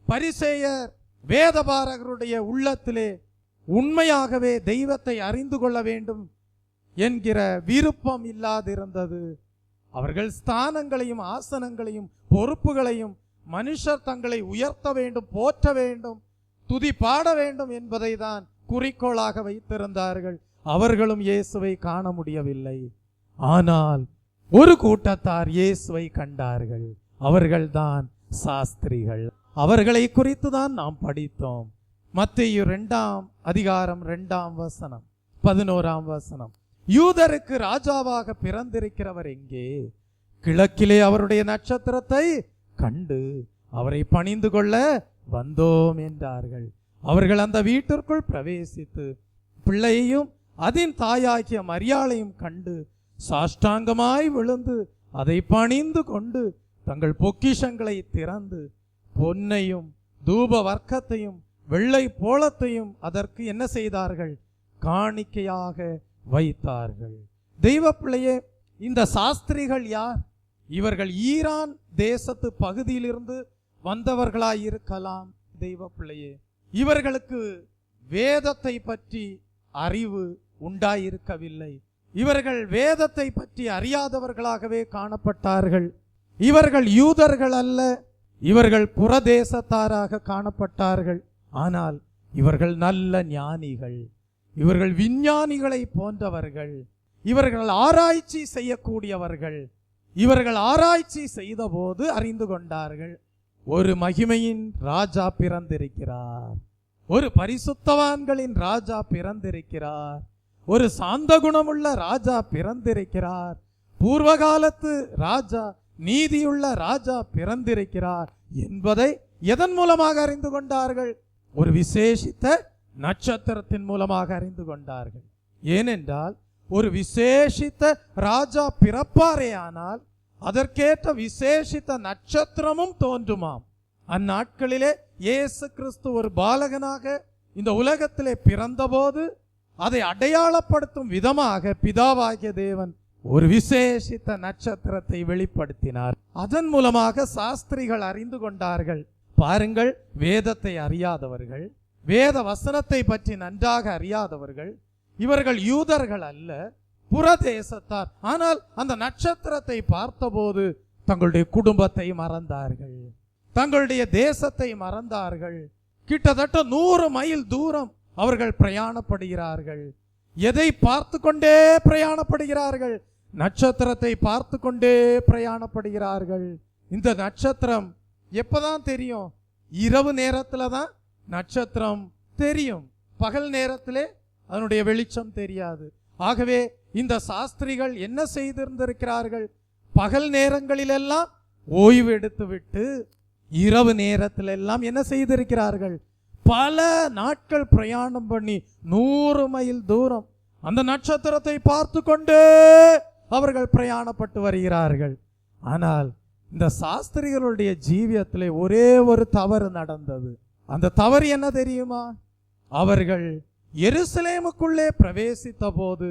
பரிசேயர் வேதபாரகருடைய உள்ளத்திலே உண்மையாகவே தெய்வத்தை அறிந்து கொள்ள வேண்டும் என்கிற விருப்பம் இல்லாதிருந்தது. அவர்கள் ஸ்தானங்களையும் ஆசனங்களையும் பொறுப்புகளையும் மனுஷர் தங்களை உயர்த்த வேண்டும், போற்ற வேண்டும், துதி பாட வேண்டும் என்பதை தான் குறிக்கோளாக வைத்திருந்தார்கள். அவர்களும் இயேசுவை காண முடியவில்லை. ஆனால் ஒரு கூட்டத்தார் இயேசுவை கண்டார்கள். அவர்கள்தான் சாஸ்திரிகள். அவர்களை குறித்து தான் நாம் படித்தோம். மத்தேயு 2ஆம் அதிகாரம் 2ஆம் வசனம் 11ஆம் வசனம். யூதருக்கு ராஜாவாக பிறந்திருக்கிறவர் எங்கே? கிழக்கிலே அவருடைய நட்சத்திரத்தை கண்டு அவரை பணிந்து கொள்ள வந்தோம் என்றார்கள். அவர்கள் அந்த வீட்டிற்குள் பிரவேசித்து பிள்ளையையும் அதன் தாயாகிய மரியாளையும் கண்டு சாஷ்டாங்கமாய் விழுந்து அதை பணிந்து கொண்டு தங்கள் பொக்கிஷங்களை திறந்து பொன்னையும் தூப வர்க்கத்தையும் வெள்ளை போளத்தையும் அதற்கு என்ன செய்தார்கள்? காணிக்கையாக வைத்தார்கள். தெய்வ பிள்ளையே, இந்த சாஸ்திரிகள் யார்? இவர்கள் ஈரான் தேசத்து பகுதியிலிருந்து வந்தவர்களாய் இருக்கலாம். தெய்வ பிள்ளையே, இவர்களுக்கு வேதத்தை பற்றி அறிவு உண்டாயிருக்கவில்லை. இவர்கள் வேதத்தை பற்றி அறியாதவர்களாகவே காணப்பட்டார்கள். இவர்கள் யூதர்கள் அல்ல, இவர்கள் புறதேசத்தாராக காணப்பட்டார்கள். ஆனால் இவர்கள் நல்ல ஞானிகள், இவர்கள் விஞ்ஞானிகளை போன்றவர்கள், இவர்கள் ஆராய்ச்சி செய்யக்கூடியவர்கள். இவர்கள் ஆராய்ச்சி செய்த போது அறிந்து கொண்டார்கள், ஒரு மகிமையின் ராஜா பிறந்திருக்கிறார், ஒரு பரிசுத்தவான்களின் ராஜா பிறந்திருக்கிறார், ஒரு சாந்த குணமுள்ள ராஜா பிறந்திருக்கிறார், பூர்வகாலத்து ராஜா, நீதியுள்ள ராஜா பிறந்திருக்கிறார் என்பதை எதன் மூலமாக அறிந்து கொண்டார்கள்? ஒரு விசேஷித்த நட்சத்திரத்தின் மூலமாக அறிந்து கொண்டார்கள். ஏனென்றால் ஒரு விசேஷித்த ராஜா பிறப்பாரே ஆனால் அதற்கேற்ற விசேஷித்த நட்சத்திரமும் தோன்றுமாம். அந்நாட்களிலே இயேசு கிறிஸ்து ஒரு பாலகனாக இந்த உலகத்திலே பிறந்தபோது அதை அடையாளப்படுத்தும் விதமாக பிதாவாகிய தேவன் ஒரு விசேஷித்த நட்சத்திரத்தை வெளிப்படுத்தினார். அதன் மூலமாக சாஸ்திரிகள் அறிந்து கொண்டார்கள். பாருங்கள், வேதத்தை அறியாதவர்கள், வேத வசனத்தை பற்றி நன்றாக அறியாதவர்கள், இவர்கள் யூதர்கள் அல்ல, புறதேசத்தார். ஆனால் அந்த நட்சத்திரத்தை பார்த்தபோது தங்களுடைய குடும்பத்தை மறந்தார்கள், தங்களுடைய தேசத்தை மறந்தார்கள். கிட்டத்தட்ட 100 மைல் தூரம் அவர்கள் பிரயாணப்படுகிறார்கள். எதை பார்த்து கொண்டே பிரயாணப்படுகிறார்கள்? நட்சத்திரத்தை பார்த்து கொண்டே பிரயாணப்படுகிறார்கள். இந்த நட்சத்திரம் எப்பதான் தெரியும்? இரவு நேரத்துல தான் நட்சத்திரம் தெரியும், பகல் நேரத்திலே அதனுடைய வெளிச்சம் தெரியாது. ஆகவே இந்த சாஸ்திரிகள் என்ன செய்திருந்திருக்கிறார்கள்? பகல் நேரங்களிலெல்லாம் ஓய்வு எடுத்து விட்டு இரவு நேரத்திலெல்லாம் என்ன செய்திருக்கிறார்கள்? பல நாட்கள் பிரயாணம் பண்ணி 100 மைல் தூரம் அந்த நட்சத்திரத்தை பார்த்து கொண்டே அவர்கள் பிரயாணப்பட்டு வருகிறார்கள். ஆனால் இந்த சாஸ்திரிகளுடைய ஜீவியத்திலே ஒரே ஒரு தவறு நடந்தது. அந்த தவறு என்ன தெரியுமா? அவர்கள் எருசலேமுக்குள்ளே பிரவேசித்த போது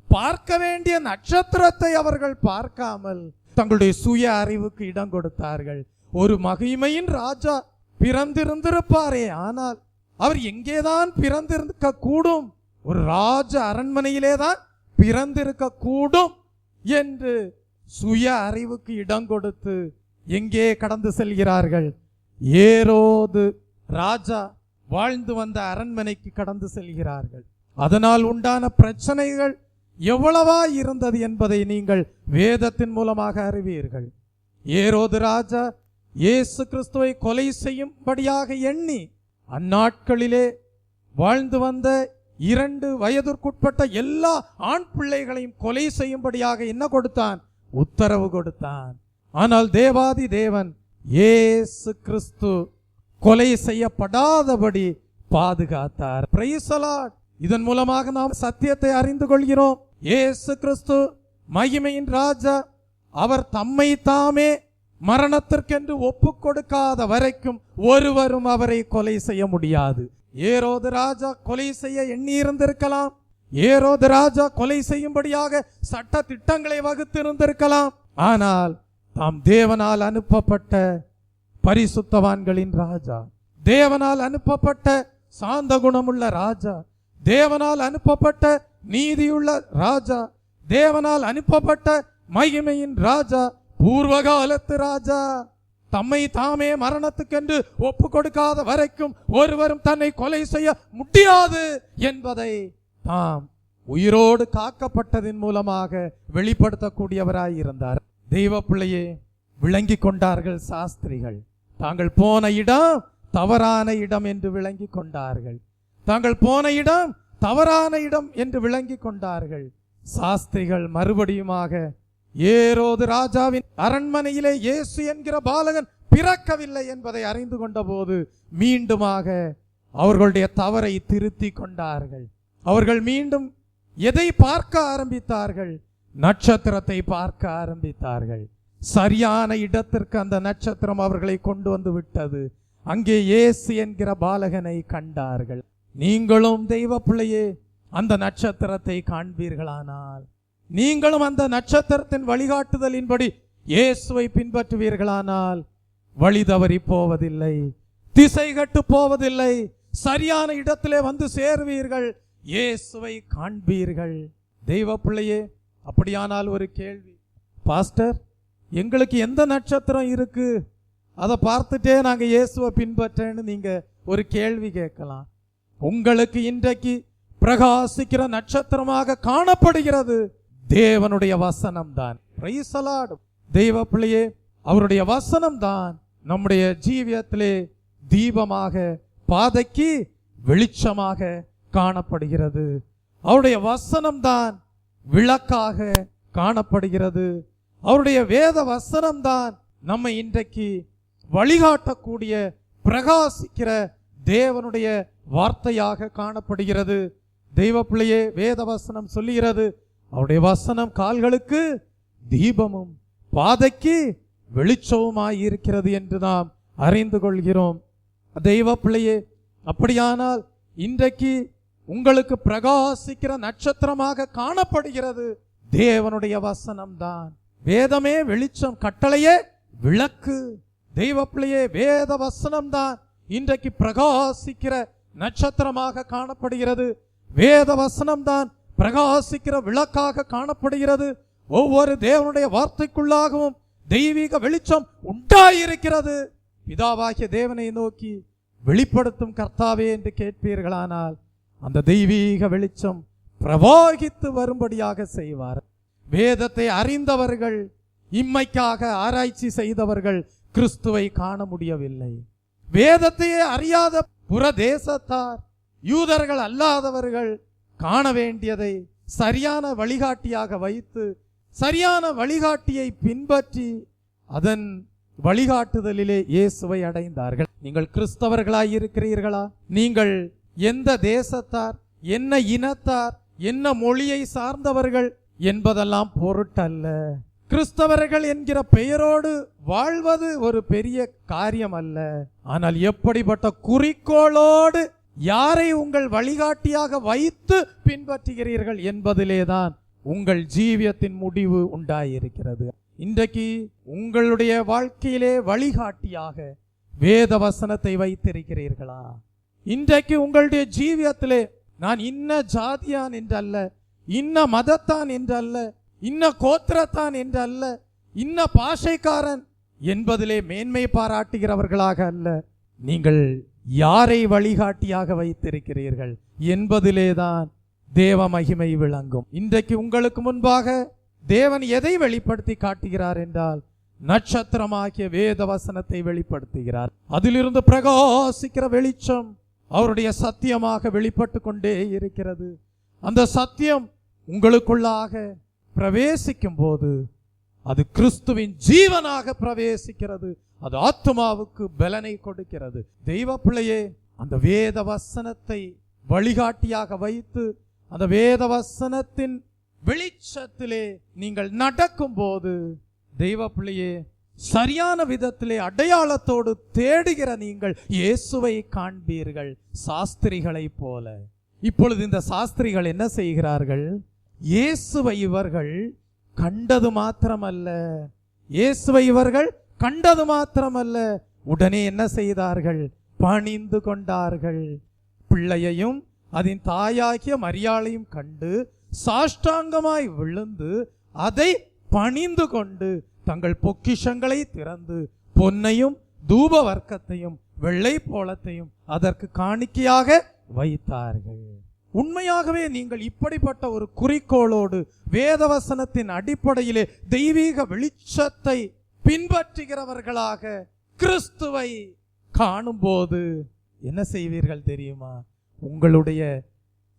பார்க்க வேண்டிய நட்சத்திரத்தை அவர்கள் பார்க்காமல் தங்களுடைய சுய அறிவுக்கு இடம் கொடுத்தார்கள். ஒரு மகிமையின் ராஜா பிறந்திருந்திருப்பாரே, ஆனால் அவர் எங்கேதான் பிறந்திருக்க கூடும்? ஒரு ராஜ அரண்மனையிலே தான் பிறந்திருக்க கூடும் என்று சுய அறிவுக்கு இடம் கொடுத்து எங்கே கடந்து செல்கிறார்கள்? ஏரோது ராஜா வாழ்ந்து வந்த அரண்மனைக்கு கடந்து செல்கிறார்கள். அதனால் உண்டான பிரச்சனைகள் எவ்வளவா இருந்தது என்பதை நீங்கள் வேதத்தின் மூலமாக அறிவீர்கள். ஏரோது ராஜா இயேசு கிறிஸ்துவை கொலை செய்யும்படியாக எண்ணி அந்நாட்களிலே வாழ்ந்து வந்த 2 வயதிற்குட்பட்ட எல்லா ஆண் பிள்ளைகளையும் கொலை செய்யும்படியாக என்ன கொடுத்தான்? உத்தரவு கொடுத்தான். ஆனால் தேவாதி தேவன் இயேசு கிறிஸ்து கொலை செய்யப்படாதபடி பாதுகாத்தார். Praise the Lord. இதன் மூலமாக நாம் சத்தியத்தை அறிந்து கொள்கிறோம். இயேசு கிறிஸ்து மகிமையின் ராஜா. அவர் தம்மை தாமே மரணத்திற்கென்று ஒப்பு கொடுக்காத வரைக்கும் ஒருவரும் அவரை கொலை செய்ய முடியாது. ஏரோது ராஜா கொலை செய்ய எண்ணி இருந்திருக்கலாம். ஏரோது ராஜா கொலை செய்யும்படியாக சட்ட திட்டங்களை வகுத்திருந்திருக்கலாம். ஆனால் தாம் தேவனால் அனுப்பப்பட்ட பரிசுத்தவான்களின் ராஜா, தேவனால் அனுப்பப்பட்ட சாந்த குணமுள்ள ராஜா, தேவனால் அனுப்பப்பட்ட நீதியுள்ள ராஜா, தேவனால் அனுப்பப்பட்ட மகிமையின் ராஜா, பூர்வகாலத்து ராஜா, தம்மை தாமே மரணத்துக்கென்று ஒப்பு கொடுக்காத வரைக்கும் ஒருவரும் தன்னை கொலை செய்ய முடியாது என்பதை தாம் உயிரோடு காக்கப்பட்டதின் மூலமாக வெளிப்படுத்தக்கூடியவராய் இருந்தார். தெய்வ பிள்ளையே, விளங்கி கொண்டார்கள் சாஸ்திரிகள். தாங்கள் போன இடம் தவறான இடம் என்று விளங்கி கொண்டார்கள். தாங்கள் போன இடம் தவறான இடம் என்று விளங்கி கொண்டார்கள். சாஸ்திரிகள் மறுபடியுமாக ஏரோது ராஜாவின் அரண்மனையிலே இயேசு என்கிற பாலகன் பிறக்கவில்லை என்பதை அறிந்து கொண்ட போது மீண்டுமாக அவர்களுடைய தவறை திருத்தி கொண்டார்கள். அவர்கள் மீண்டும் எதை பார்க்க ஆரம்பித்தார்கள்? நட்சத்திரத்தை பார்க்க ஆரம்பித்தார்கள். சரியான இடத்திற்கு அந்த நட்சத்திரம் அவர்களை கொண்டு வந்து விட்டது. அங்கே இயேசு என்கிற பாலகனை கண்டார்கள். நீங்களும் தெய்வ பிள்ளையே அந்த நட்சத்திரத்தை காண்பீர்களானால், நீங்களும் அந்த நட்சத்திரத்தின் வழிகாட்டுதலின்படி இயேசுவை பின்பற்றுவீர்களானால் வழி தவறி போவதில்லை, திசை கட்டு போவதில்லை, சரியான இடத்திலே வந்து சேருவீர்கள், இயேசுவை காண்பீர்கள். தெய்வ பிள்ளையே, அப்படியானால் ஒரு கேள்வி, பாஸ்டர் எங்களுக்கு எந்த நட்சத்திரம் இருக்கு, அதை பார்த்துட்டே நாங்க இயேசுவை பின்பற்றேன்னு நீங்க ஒரு கேள்வி கேட்கலாம். உங்களுக்கு இன்றைக்கு பிரகாசிக்கிற நட்சத்திரமாக காணப்படுகிறது தேவனுடைய வசனம் தான். Price the Lord. தெய்வ பிள்ளையே, அவருடைய வசனம் தான் நம்முடைய ஜீவியத்திலே தீபமாக, பாதைக்கு வெளிச்சமாக காணப்படுகிறது. அவருடைய வசனம் தான் விளக்காக காணப்படுகிறது. அவருடைய வேத வசனம் தான் நம்மை இன்றைக்கு வழிகாட்டக்கூடிய பிரகாசிக்கிற தேவனுடைய வார்த்தையாக காணப்படுகிறது. தெய்வ பிள்ளையே, வேத வசனம் சொல்லுகிறது, அவருடைய வசனம் கால்களுக்கு தீபமும் பாதைக்கு வெளிச்சவுமாய் இருக்கிறது என்று நாம் அறிந்து கொள்கிறோம். தெய்வ பிள்ளையே, அப்படியானால் இன்றைக்கு உங்களுக்கு பிரகாசிக்கிற நட்சத்திரமாக காணப்படுகிறது தேவனுடைய வசனம் தான். வேதமே வெளிச்சம், கட்டளையே விளக்கு. தெய்வ பிள்ளையே, வேத வசனம் தான் இன்றைக்கு பிரகாசிக்கிற நட்சத்திரமாக காணப்படுகிறது. வேத வசனம் தான் பிரகாசிக்கிற விளக்காக காணப்படுகிறது. ஒவ்வொரு தேவனுடைய வார்த்தைக்குள்ளாகவும் தெய்வீக வெளிச்சம் உண்டாயிருக்கிறது. பிதாவாகிய தேவனை நோக்கி வெளிப்படுத்தும் கர்த்தாவே என்று கேட்பீர்களானால் அந்த தெய்வீக வெளிச்சம் பிரவாகித்து வரும்படியாக செய்வார். வேதத்தை அறிந்தவர்கள், இம்மைக்காக ஆராய்ச்சி செய்தவர்கள் கிறிஸ்துவை காண முடியவில்லை. வேதத்தையே அறியாத புறதேசத்தார், யூதர்கள் அல்லாதவர்கள் காண வேண்டியதை சரியான வழிகாட்டியாக வைத்து, சரியான வழிகாட்டியை பின்பற்றி அதன் வழிகாட்டுதலிலே இயேசுவை அடைந்தார்கள். நீங்கள் கிறிஸ்தவர்களாய் இருக்கிறீர்களா? நீங்கள் எந்த தேசத்தார், என்ன இனத்தார், என்ன மொழியை சார்ந்தவர்கள் என்பதெல்லாம் பொருட்டல்ல. கிறிஸ்தவர்கள் என்கிற பெயரோடு வாழ்வது ஒரு பெரிய காரியம் அல்ல. ஆனால் எப்படிப்பட்ட குறிக்கோளோடு யாரை உங்கள் வழிகாட்டியாக வைத்து பின்பற்றுகிறீர்கள் என்பதிலேதான் உங்கள் ஜீவியத்தின் முடிவு உண்டாயிருக்கிறது. இன்றைக்கு உங்களுடைய வாழ்க்கையிலே வழிகாட்டியாக வேத வசனத்தை வைத்திருக்கிறீர்களா? இன்றைக்கு உங்களுடைய ஜீவியத்திலே நான் இன்ன ஜாதியான் என்றல்ல, இன்ன மதத்தான் என்றல்ல, இன்ன கோத்திரத்தான் என்றல்ல, இன்ன பாஷைக்காரன் என்பதிலே மேன்மை பாராட்டுகிறவர்களாக அல்ல, நீங்கள் யாரை வழிகாட்டியாக வைத்திருக்கிறீர்கள் என்பதிலேதான் தேவ மகிமை விளங்கும். இன்றைக்கு உங்களுக்கு முன்பாக தேவன் எதை வெளிப்படுத்தி காட்டுகிறார் என்றால் நட்சத்திரமாகிய வேத வசனத்தை வெளிப்படுத்துகிறார். அதிலிருந்து பிரகாசிக்கிற வெளிச்சம் அவருடைய சத்தியமாக வெளிப்பட்டு கொண்டே இருக்கிறது. அந்த சத்தியம் உங்களுக்குள்ளாக பிரவேசிக்கும் போது அது கிறிஸ்துவின் ஜீவனாக பிரவேசிக்கிறது. அது ஆத்துமாவுக்கு பலனை கொடுக்கிறது. தெய்வ பிள்ளையே, அந்த வேத வசனத்தை வழிகாட்டியாக வைத்து அந்த வேத வசனத்தின் வெளிச்சத்திலே நீங்கள் நடக்கும் போது தெய்வ பிள்ளையே, சரியான விதத்திலே அடையாளத்தோடு தேடுகிற நீங்கள் இயேசுவை காண்பீர்கள், சாஸ்திரிகளை போல. இப்பொழுது இந்த சாஸ்திரிகள் என்ன செய்கிறார்கள்? இயேசுவை இவர்கள் கண்டது மாத்திரமல்ல, இயேசுவை இவர்கள் கண்டது மாத்திரமல்ல, உடனே என்ன செய்தார்கள்? பணிந்து கொண்டார்கள். பிள்ளையையும் அதன் தாயாகிய மரியாளையும் கண்டு சாஷ்டாங்கமாய் விழுந்து அதை பணிந்து கொண்டு தங்கள் பொக்கிஷங்களை திறந்து பொன்னையும் தூப வர்க்கத்தையும் வெள்ளை போளத்தையும் அதற்கு காணிக்கையாக வைத்தார்கள். உண்மையாகவே நீங்கள் இப்படிப்பட்ட ஒரு குறிக்கோளோடு வேதவசனத்தின் அடிப்படையிலே தெய்வீக வெளிச்சத்தை பின்பற்றுகிறவர்களாக கிறிஸ்துவை காணும்போது என்ன செய்வீர்கள் தெரியுமா? உங்களுடைய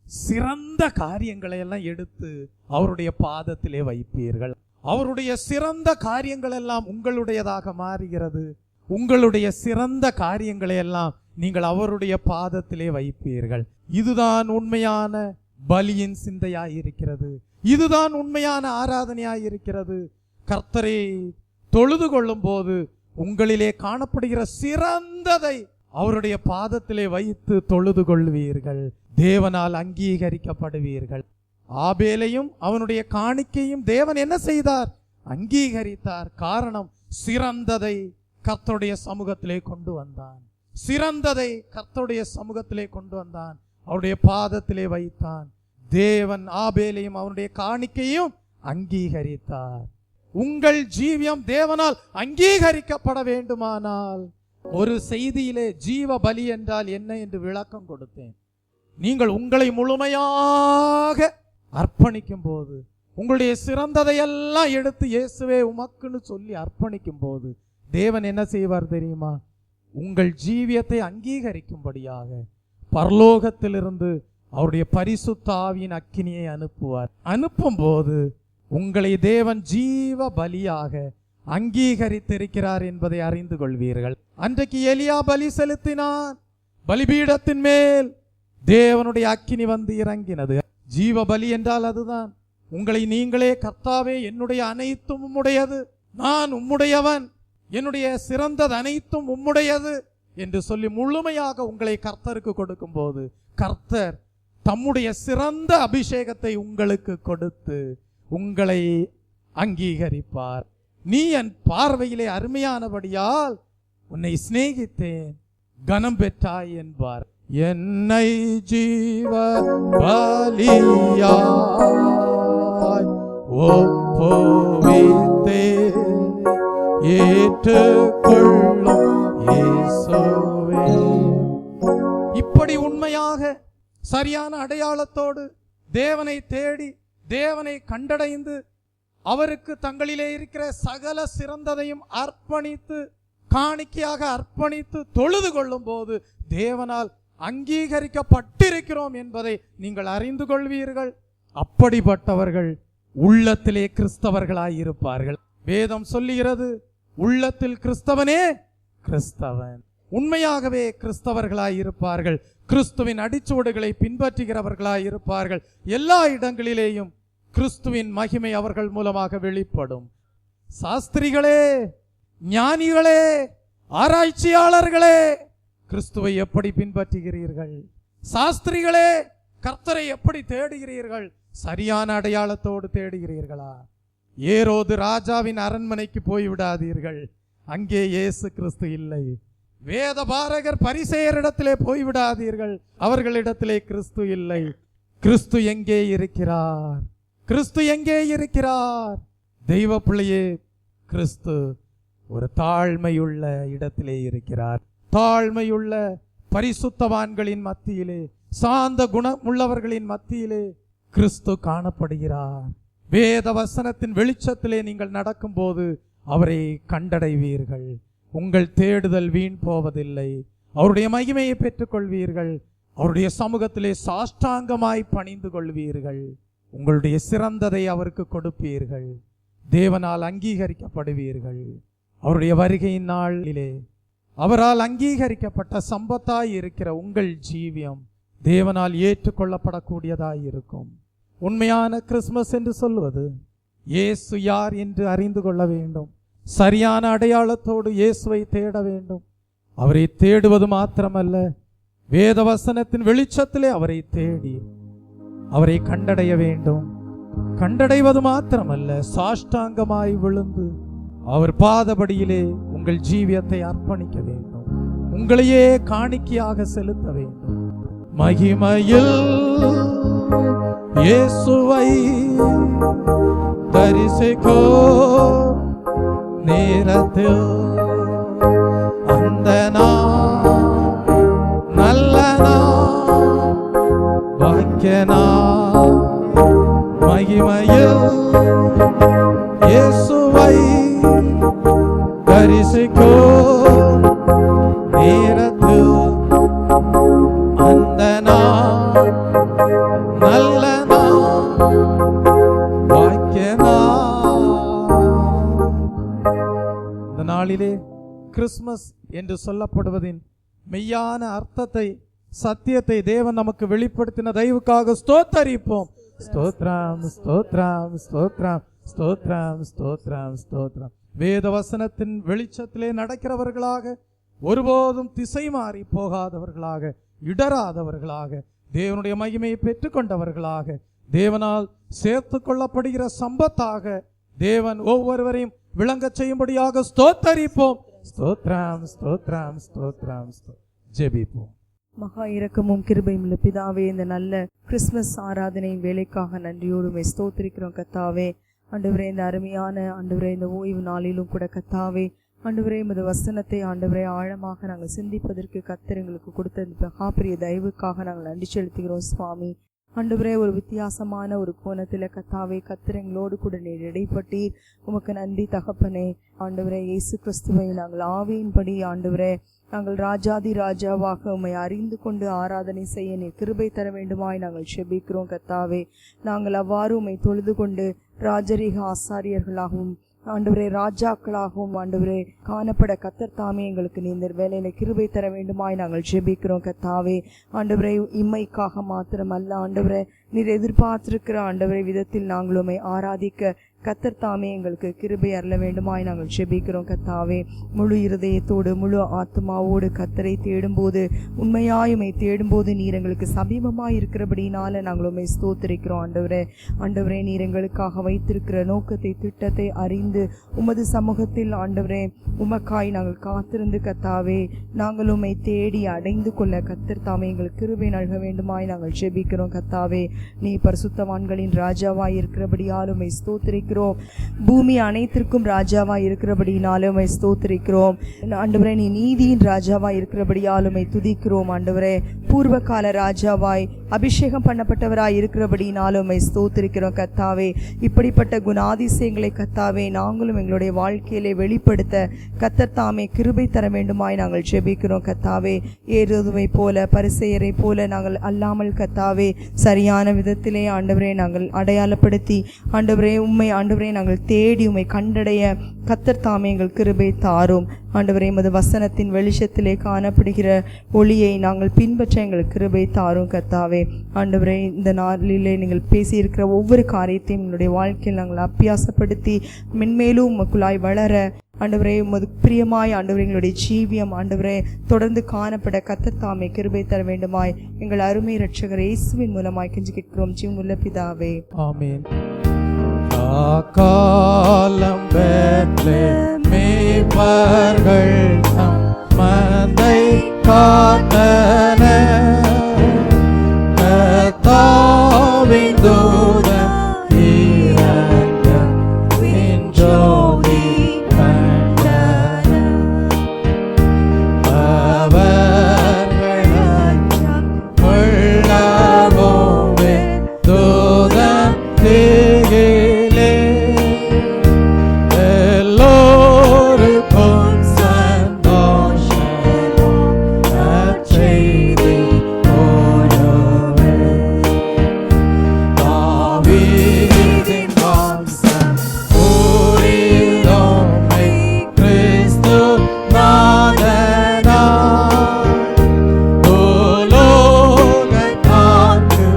சிறந்த காரியங்களை எல்லாம் எடுத்து அவருடைய பாதத்திலே வைப்பீர்கள். அவருடைய சிறந்த காரியங்கள் எல்லாம் உங்களுடையதாக மாறுகிறது. உங்களுடைய சிறந்த காரியங்களை எல்லாம் நீங்கள் அவருடைய பாதத்திலே வைப்பீர்கள். இதுதான் உண்மையான பலியின் சிந்தையாயிருக்கிறது. இதுதான் உண்மையான ஆராதனையாயிருக்கிறது. கர்த்தரை தொழுது கொள்ளும் போது உங்களிலே காணப்படுகிற சிறந்ததை அவருடைய பாதத்திலே வைத்து தொழுது கொள்வீர்கள். தேவனால் அங்கீகரிக்கப்படுவீர்கள். ஆபேலையும் அவனுடைய காணிக்கையும் தேவன் என்ன செய்தார்? அங்கீகரித்தார். காரணம், சிறந்ததை கர்த்தருடைய சமூகத்திலே கொண்டு வந்தான். சிறந்ததை கர்த்தருடைய சமூகத்திலே கொண்டு வந்தான், அவருடைய பாதத்திலே வைத்தான். தேவன் ஆபேலையும் அவனுடைய காணிக்கையும் அங்கீகரித்தார். உங்கள் ஜீவியம் தேவனால் அங்கீகரிக்கப்பட வேண்டுமானால், ஒரு செய்தியிலே ஜீவ பலி என்றால் என்ன என்று விளக்கம் கொடுத்தேன். நீங்கள் உங்களை முழுமையாக அர்ப்பணிக்கும் போது, உங்களுடைய சிறந்ததையெல்லாம் எடுத்து இயேசுவே உமக்குன்னு சொல்லி அர்ப்பணிக்கும் போது தேவன் என்ன செய்வார் தெரியுமா? உங்கள் ஜீவியத்தை அங்கீகரிக்கும்படியாக பரலோகத்திலிருந்து அவருடைய பரிசுத்த ஆவியின் அக்கினியை அனுப்புவார். அனுப்பும் போது உங்களை தேவன் ஜீவ பலியாக அங்கீகரித்திருக்கிறார் என்பதை அறிந்து கொள்வீர்கள். அன்றைக்கு எலியா பலி செலுத்தினான். பலிபீடத்தின் மேல் தேவனுடைய அக்கினி வந்து இறங்கினது. ஜீவ பலி என்றால் அதுதான். உங்களை நீங்களே, கர்த்தாவே என்னுடைய அனைத்தும் உம்முடையது, நான் உம்முடையவன், என்னுடைய சிறந்தது அனைத்தும் உம்முடையது என்று சொல்லி முழுமையாக உங்களை கர்த்தருக்கு கொடுக்கும் போது கர்த்தர் தம்முடைய சிறந்த அபிஷேகத்தை உங்களுக்கு கொடுத்து உங்களை அங்கீகரிப்பார். நீ என் பார்வையிலே அருமையானபடியால் உன்னை சிநேகித்தேன், கனம் பெற்றாய் என்பார். என்னை ஜீவ பலியாய் ஒப்புவித்தே ஏற்றுக்கொள்ளும் இயேசுவே. இப்படி உண்மையாக சரியான அடையாளத்தோடு தேவனை தேடி தேவனை கண்டடைந்து அவருக்கு தங்களிலே இருக்கிற சகல சிறந்ததையும் அர்ப்பணித்து காணிக்கையாக அர்ப்பணித்து தொழுது கொள்ளும் போது தேவனால் அங்கீகரிக்கப்பட்டிருக்கிறோம் என்பதை நீங்கள் அறிந்து கொள்வீர்கள். அப்படிப்பட்டவர்கள் உள்ளத்திலே கிறிஸ்தவர்களாய் இருப்பார்கள். வேதம் சொல்லுகிறது, உள்ளத்தில் கிறிஸ்தவனே கிறிஸ்தவன். உண்மையாகவே கிறிஸ்தவர்களாய் இருப்பார்கள். கிறிஸ்துவின் அடிச்சுவடுகளை பின்பற்றுகிறவர்களாய் இருப்பார்கள். எல்லா இடங்களிலேயும் கிறிஸ்துவின் மகிமை அவர்கள் மூலமாக வெளிப்படும். சாஸ்திரிகளே, ஞானிகளே, ஆராய்ச்சியாளர்களே, கிறிஸ்துவை எப்படி பின்பற்றுகிறீர்கள்? சாஸ்திரிகளே, கர்த்தரை எப்படி தேடுகிறீர்கள்? சரியான அடையாளத்தோடு தேடுகிறீர்களா? ஏரோது ராஜாவின் அரண்மனைக்கு போய்விடாதீர்கள், அங்கே இயேசு கிறிஸ்து இல்லை. வேத பாரகர் பரிசேயரிடத்திலே போய்விடாதீர்கள், அவர்களிடத்திலே கிறிஸ்து இல்லை. கிறிஸ்து எங்கே இருக்கிறார்? கிறிஸ்து எங்கே இருக்கிறார்? தெய்வ பிள்ளையே, கிறிஸ்து ஒரு தாழ்மையுள்ள இடத்திலே இருக்கிறார். தாழ்மையுள்ள பரிசுத்தவான்களின் மத்தியிலே, சாந்த குணமுள்ளவர்களின் மத்தியிலே கிறிஸ்து காணப்படுகிறார். வேத வசனத்தின் வெளிச்சத்திலே நீங்கள் நடக்கும் போது அவரை கண்டடைவீர்கள். உங்கள் தேடுதல் வீண் போவதில்லை. அவருடைய மகிமையை பெற்றுக் கொள்வீர்கள். அவருடைய சமூகத்திலே சாஷ்டாங்கமாய் பணிந்து கொள்வீர்கள். உங்களுடைய சிறந்ததை அவருக்கு கொடுப்பீர்கள். தேவனால் அங்கீகரிக்கப்படுவீர்கள். அவருடைய வருகையின் நாளிலே அவரால் அங்கீகரிக்கப்பட்ட சம்பத்தாய் இருக்கிற உங்கள் ஜீவியம் தேவனால் ஏற்றுக்கொள்ளப்படக்கூடியதாய் இருக்கும். உண்மையான கிறிஸ்துமஸ் என்று சொல்வது இயேசு யார் என்று அறிந்து கொள்ள வேண்டும். சரியான அடையாளத்தோடு இயேசுவை தேட வேண்டும். அவரை தேடுவது மாத்திரமல்ல, வேத வசனத்தின் வெளிச்சத்திலே அவரை தேடி அவரை கண்டடைய வேண்டும். கண்டடைவது மாத்திரமல்ல, சாஷ்டாங்கமாய் விழுந்து அவர் பாதபடியிலே உங்கள் ஜீவியத்தை அர்ப்பணிக்க வேண்டும். உங்களையே காணிக்கையாக செலுத்த வேண்டும். மகிமையில் இயேசுவை தரிசிக்கோ நேரத்தில் அந்த நல்ல வாக்கியனா மகிமையில் இயேசுவை தரிசிக்கோ நாளிலே கிறிஸ்மஸ் என்று சொல்லப்படுவதின் மெய்யான அர்த்தத்தை, சத்தியத்தை தேவன் நமக்கு வெளிப்படுத்தின தயவுக்காக ஸ்தோத்தரிப்போம். ஸ்தோத்ரம் ஸ்தோத்ரம் ஸ்தோத்ரம் ஸ்தோத்ரம் ஸ்தோத்ரம் ஸ்தோத்ரம். வேத வசனத்தின் வெளிச்சத்திலே நடக்கிறவர்களாக, ஒருபோதும் திசை மாறி போகாதவர்களாக, இடராதவர்களாக, தேவனுடைய மகிமையை பெற்றுக்கொண்டவர்களாக, தேவனால் சேர்த்து கொள்ளப்படுகிற சம்பத்தாக தேவன் ஒவ்வொருவரையும் விளங்க செய்யும்படியாக ஸ்தோத்தரிப்போம். ஸ்தோத்ரம் ஸ்தோத்ரம் ஸ்தோத்ரம். ஜெபிப்போம். மகா இரக்கமும் கிருபையும் உள்ள பிதாவே, இந்த நல்ல கிறிஸ்துமஸ் ஆராதனை வேலைக்காக நன்றியோடு ஸ்தோத்திரிக்கிறோம் கர்த்தாவே. ஆண்டவரே, இந்த அருமையான ஆண்டவரே இந்த ஓய்வு நாளிலும் கூட கர்த்தாவே, ஆண்டவரே இந்த வசனத்தை ஆண்டவரே ஆழமாக நாங்கள் சிந்திப்பதற்கு கர்த்தர் எங்களுக்கு கொடுத்த இந்த மகாபிரிய தயவுக்காக நாங்கள் நன்றி செலுத்துகிறோம் சுவாமி. ஆண்டவரே, ஒரு வித்தியாசமான ஒரு கோணத்தில் கர்த்தாவே கர்த்தர் எங்களோடு கூட நீர் இடைப்பட்டீர். உமக்கு நன்றி தகப்பனே. ஆண்டவரே, இயேசு கிறிஸ்துவை நாங்கள் ஆவியின்படி ஆண்டவரே நாங்கள் ராஜாதி ராஜாவாக உம்மை அறிந்து கொண்டு ஆராதனை செய்ய நீர் கிருபை தர வேண்டுமாய் நாங்கள் செபிக்கிறோம் கர்த்தாவே. நாங்கள் அவ்வாறு உம்மை தொழுது கொண்டு ராஜரீக ஆசாரியர்களாகவும் ஆண்டவரே ராஜாக்களாகவும் ஆண்டவரே காணப்பட கர்த்தர் தாமே எங்களுக்கு நீர் வேலையில கிருபை தர வேண்டுமாய் நாங்கள் ஜெபிக்கிறோம் கர்த்தாவே. ஆண்டவரே, இம்மைக்காக மாத்திரமல்ல ஆண்டவரே நீர் எதிர்பார்த்திருக்கிற ஆண்டவரே விதத்தில் நாங்கள் உம்மை ஆராதிக்க கர்த்தர் தாமே எங்களுக்கு கிருபை அருள வேண்டுமாய் நாங்கள் ஜெபிக்கிறோம் கர்த்தாவே. முழு இருதயத்தோடு முழு ஆத்மாவோடு கர்த்தரை தேடும்போது, உண்மையாய் உம்மை தேடும்போது நீர் எங்களுக்கு சமீபமாய் இருக்கிறபடினால நாங்கள் உம்மை ஸ்தோத்திரிக்கிறோம் ஆண்டவரே. ஆண்டவரே, நீர் எங்களுக்காக வைத்திருக்கிற நோக்கத்தை திட்டத்தை அறிந்து உமது சமூகத்தில் ஆண்டவரே உமக்காய் நாங்கள் காத்திருந்து கர்த்தாவே நாங்கள் உம்மை தேடி அடைந்து கொள்ள கர்த்தர் தாமே எங்களுக்கு கிருபை நல்க வேண்டுமாய் நாங்கள் ஜெபிக்கிறோம் கர்த்தாவே. நீ பரிசுத்தவான்களின் ராஜாவாய் இருக்கிறபடியால் உம்மை ஸ்தோத்திரிக்கிறோம். பூமி அனைத்திற்கும் ராஜாவாய் இருக்கிறபடினாலும் உம்மை ஸ்தோத்திரிக்கிறோம் ஆண்டவரே. நீ நீதியின் ராஜாவாய் இருக்கிறபடியால் உம்மை துதிக்கிறோம் ஆண்டவரே. பூர்வ கால ராஜாவாய் அபிஷேகம் பண்ணப்பட்டவராய் இருக்கிறபடினாலும் உம்மை ஸ்தோத்திரிக்கிறோம் கர்த்தாவே. இப்படிப்பட்ட குணாதிசயங்களை கர்த்தாவே நாங்களும் எங்களுடைய வாழ்க்கையிலே வெளிப்படுத்த கர்த்தர் தாமே கிருபை தர வேண்டுமாய் நாங்கள் ஜெபிக்கிறோம் கர்த்தாவே. ஏரோதுவை போல பரிசேயரை போல நாங்கள் அல்லாமல் கர்த்தாவே சரியான விதத்திலே ஆண்டவரே நாங்கள் அடையாளப்படுத்தி ஆண்டவரே உம்மை ஆண்டவரே நாங்கள் தேடி உம்மை கண்டடைய கர்த்தர் தாமே எங்கள் கிருபை தாரும் ஆண்டவரே. எமது வசனத்தின் வெளிச்சத்திலே காணப்படுகிற ஒளியை நாங்கள் பின்பற்ற எங்கள் கிருபை தாரும் கர்த்தாவே. ஆண்டவரே, இந்த நாளிலே நீங்கள் பேசியிருக்கிற ஒவ்வொரு காரியத்தையும் எங்களுடைய வாழ்க்கையில் நாங்கள் அபியாசப்படுத்தி மென்மேலும் உமக்குள்ளாய் வளர ஆண்டவரே உமது பிரியமாய் ஆண்டவரே எங்களுடைய ஜீவியம் ஆண்டவரே தொடர்ந்து காணப்பட கர்த்தர் தாமே கிருபை தர வேண்டுமாய் எங்கள் அருமை இரட்சகர் இயேசுவின் மூலமாய் கெஞ்சி கேட்கிறோம் ஜீவனுள்ள பிதாவே, ஆமென். காலம் மேய்ப்பர்கள் தம் மந்தை காத்தன, கர்த்தாவின் தூதன் இறங்க விண்ஜோதி கண்டன, அவர்கள் உள்ளவோமே தூதன் திகிலே, எல்லோருக்கும் சந்தோஷம் அச்செய்தி போலவே, தாவீதின் வம்சம் கூறினோமே கிறிஸ்து நாதனாய், பூலோகத்தார்க்கு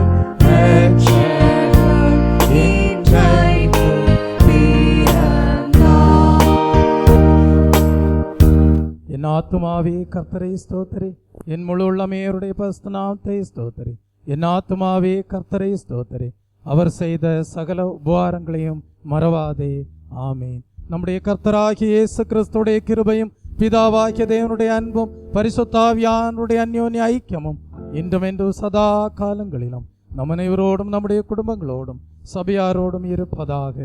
இரட்சகர் இன்றைக்கு பிறந்தார். என் ஆத்துமாவே கர்த்தரை ஸ்தோத்திரி, என் முழு உள்ளமே அவருடைய பரிசுத்த நாமத்தை ஸ்தோத்திரி. என் ஆத்துமாவே கர்த்தரை ஸ்தோத்திரி, அவர் செய்த சகல உபகாரங்களையும் மறவாதே. ஆமீன். நம்முடைய கர்த்தராகிய இயேசு கிறிஸ்துடைய கிருபையும் பிதாவாகிய தேவனுடைய அன்பும் பரிசுத்தாவியானுடைய அந்யோன்ய ஐக்கியமும் இன்றும் என்றும் சதா காலங்களிலும் நம் அனைவரோடும் நம்முடைய குடும்பங்களோடும் சபையாரோடும் இருப்பதாக.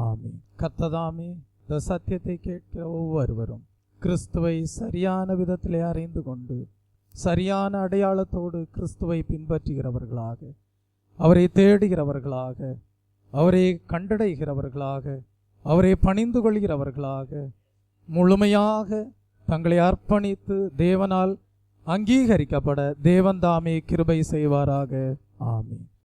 ஆமீன். கர்த்ததாமே இந்த சத்தியத்தை கேட்கிற ஒவ்வொருவரும் கிறிஸ்துவை சரியான விதத்திலே அறிந்து கொண்டு சரியான அடையாளத்தோடு கிறிஸ்துவை பின்பற்றுகிறவர்களாக, அவரை தேடுகிறவர்களாக, அவரை கண்டடைகிறவர்களாக, அவரை பணிந்து கொள்கிறவர்களாக, முழுமையாக தங்களை அர்ப்பணித்து தேவனால் அங்கீகரிக்கப்பட தேவன் தாமே கிருபை செய்வாராக. ஆமீன்.